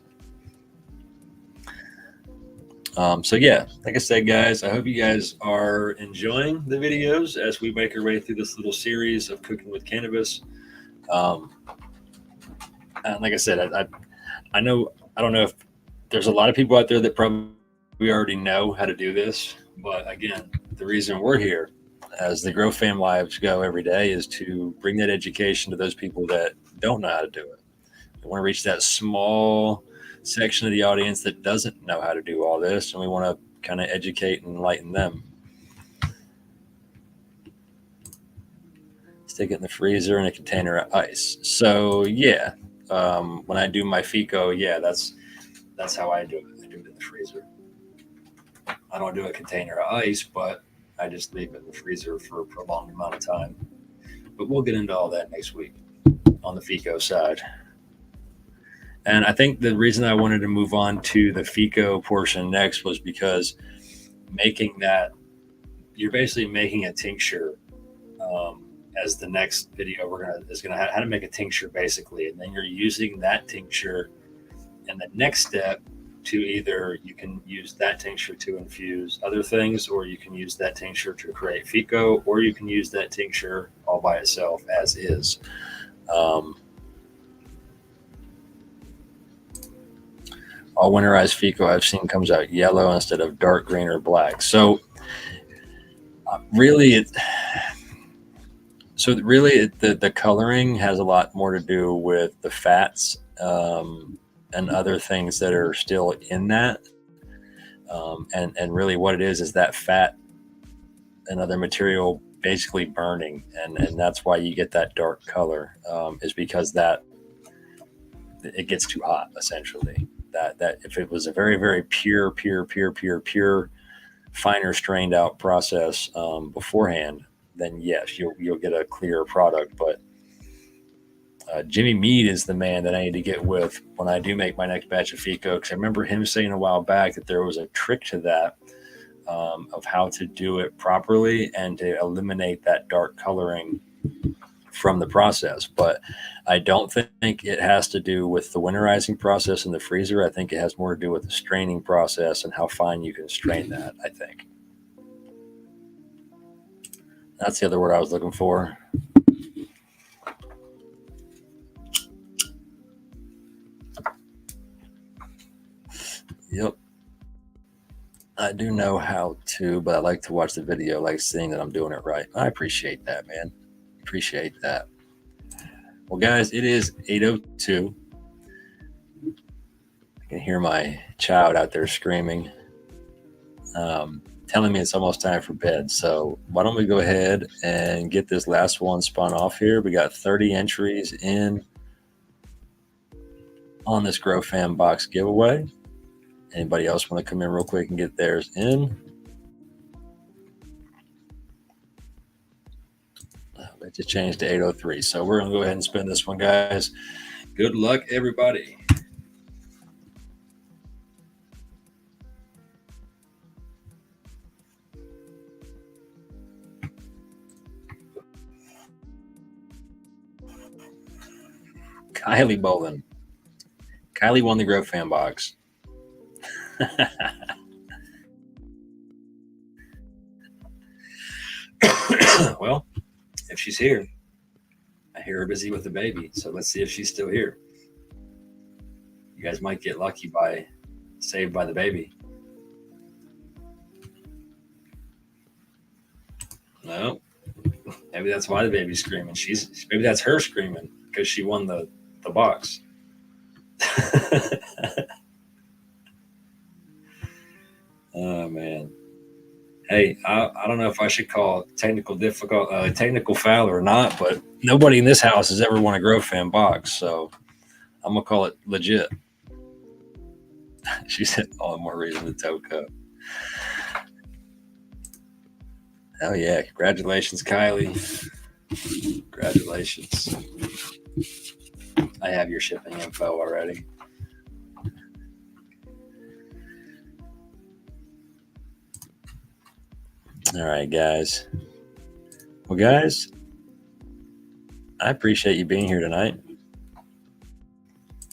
So yeah, like I said, guys, I hope you guys are enjoying the videos as we make our way through this little series of cooking with cannabis. And like I said, I know, I don't know if there's a lot of people out there that probably already know how to do this, but again, the reason we're here as the Grow Fam Lives go every day is to bring that education to those people that don't know how to do it. We want to reach that small section of the audience that doesn't know how to do all this, and we want to kind of educate and enlighten them. Stick it in the freezer in a container of ice. So yeah, when I do my FICO, yeah, that's how I do it. I do it in the freezer. I don't do a container of ice, but I just leave it in the freezer for a prolonged amount of time. But we'll get into all that next week on the FICO side. And I think the reason I wanted to move on to the FICO portion next was because making that, you're basically making a tincture. As the next video is gonna how to make a tincture basically, and then you're using that tincture. And the next step to either you can use that tincture to infuse other things, or you can use that tincture to create FICO, or you can use that tincture all by itself as is. All winterized FICO I've seen comes out yellow instead of dark green or black. So really, the coloring has a lot more to do with the fats and other things that are still in that. And really what it is that fat and other material basically burning. And that's why you get that dark color, is because that it gets too hot, essentially. That if it was a very, very pure, finer strained out process beforehand, then yes, you'll get a clearer product. But Jimmy Mead is the man that I need to get with when I do make my next batch of FICO, because I remember him saying a while back that there was a trick to that, of how to do it properly and to eliminate that dark coloring from the process. But I don't think it has to do with the winterizing process in the freezer. I think it has more to do with the straining process and how fine you can strain that, I think. That's the other word I was looking for. Yep. I do know how to, but I like to watch the video, like seeing that I'm doing it right. I appreciate that, man. Appreciate that. Well, guys, it is 8:02. I can hear my child out there screaming, telling me it's almost time for bed. So why don't we go ahead and get this last one spun off here. We got 30 entries in on this Grow Fam box giveaway. Anybody else want to come in real quick and get theirs in? It just changed to 8:03. So we're going to go ahead and spin this one, guys. Good luck, everybody. Kylie Bolin. Kylie won the Grow Fan Box. Well, if she's here, I hear her busy with the baby. So let's see if she's still here. You guys might get lucky by saved by the baby. No, maybe that's why the baby's screaming. Maybe that's her screaming because she won the box. Oh man. Hey, I don't know if I should call technical foul or not, but nobody in this house has ever won a Grow Fan box, so I'm gonna call it legit. She said, "All the more reason to toe cup." Oh yeah! Congratulations, Kylie. Congratulations. I have your shipping info already. All right, guys. Well, guys, I appreciate you being here tonight.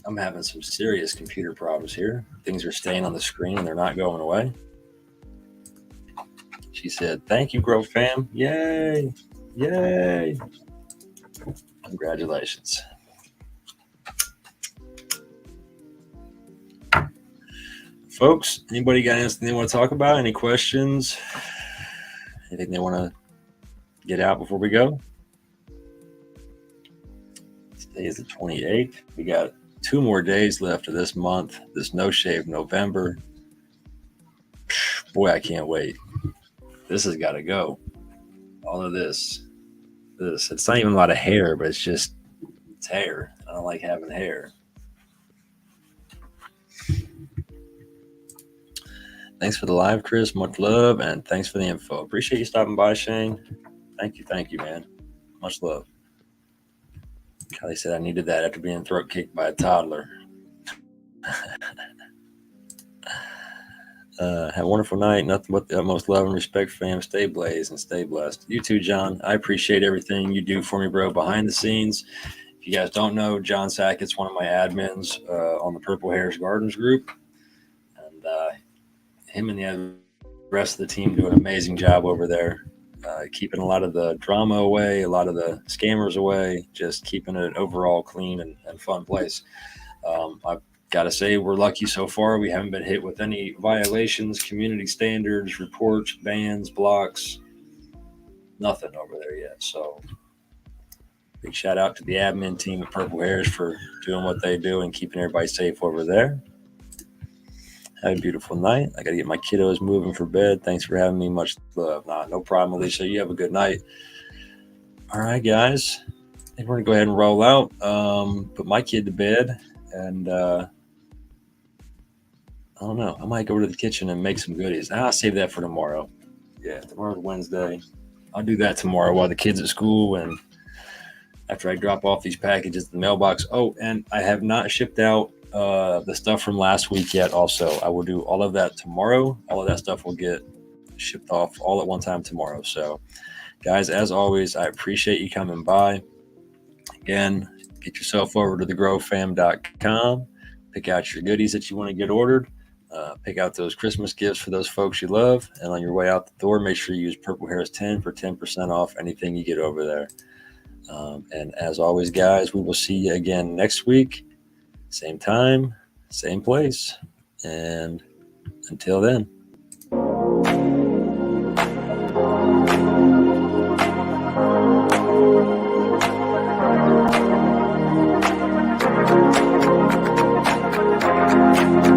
I'm having some serious computer problems here. Things are staying on the screen and they're not going away. She said, "Thank you, Grow Fam. Yay. Yay. Congratulations." Folks, anybody got anything they want to talk about? Any questions? Anything they want to get out before we go? Today is the 28th. We got 2 more days left of this month, this No Shave November. Boy, I can't wait. This has got to go. All of this. It's not even a lot of hair, but it's hair. I don't like having hair. Thanks for the live, Chris. Much love, and thanks for the info. Appreciate you stopping by, Shane. Thank you, man. Much love. Kelly said I needed that after being throat kicked by a toddler. Have a wonderful night. Nothing but the utmost love and respect, fam. Stay blazed and stay blessed. You too, John. I appreciate everything you do for me, bro, behind the scenes. If you guys don't know, John Sackett's one of my admins on the Purple Harez Gardens group. And him and the rest of the team do an amazing job over there, keeping a lot of the drama away, a lot of the scammers away, just keeping it overall clean and fun place. I've got to say we're lucky so far. We haven't been hit with any violations, community standards, reports, bans, blocks, nothing over there yet. So big shout out to the admin team at Purple Harez for doing what they do and keeping everybody safe over there. Have a beautiful night. I got to get my kiddos moving for bed. Thanks for having me. Much love. No problem, Alicia. You have a good night. All right, guys. I think we're going to go ahead and roll out. Put my kid to bed. And I don't know. I might go over to the kitchen and make some goodies. I'll save that for tomorrow. Yeah, tomorrow's Wednesday. I'll do that tomorrow while the kid's at school and after I drop off these packages in the mailbox. Oh, and I have not shipped out the stuff from last week yet. Also, I will do all of that tomorrow. All of that stuff will get shipped off all at one time tomorrow. So guys, as always, I appreciate you coming by. Again, get yourself over to thegrowfam.com, pick out your goodies that you want to get ordered, pick out those Christmas gifts for those folks you love, and on your way out the door, make sure you use Purple Harez 10 for 10% off anything you get over there. And as always, guys, we will see you again next week. Same time, same place. And until then.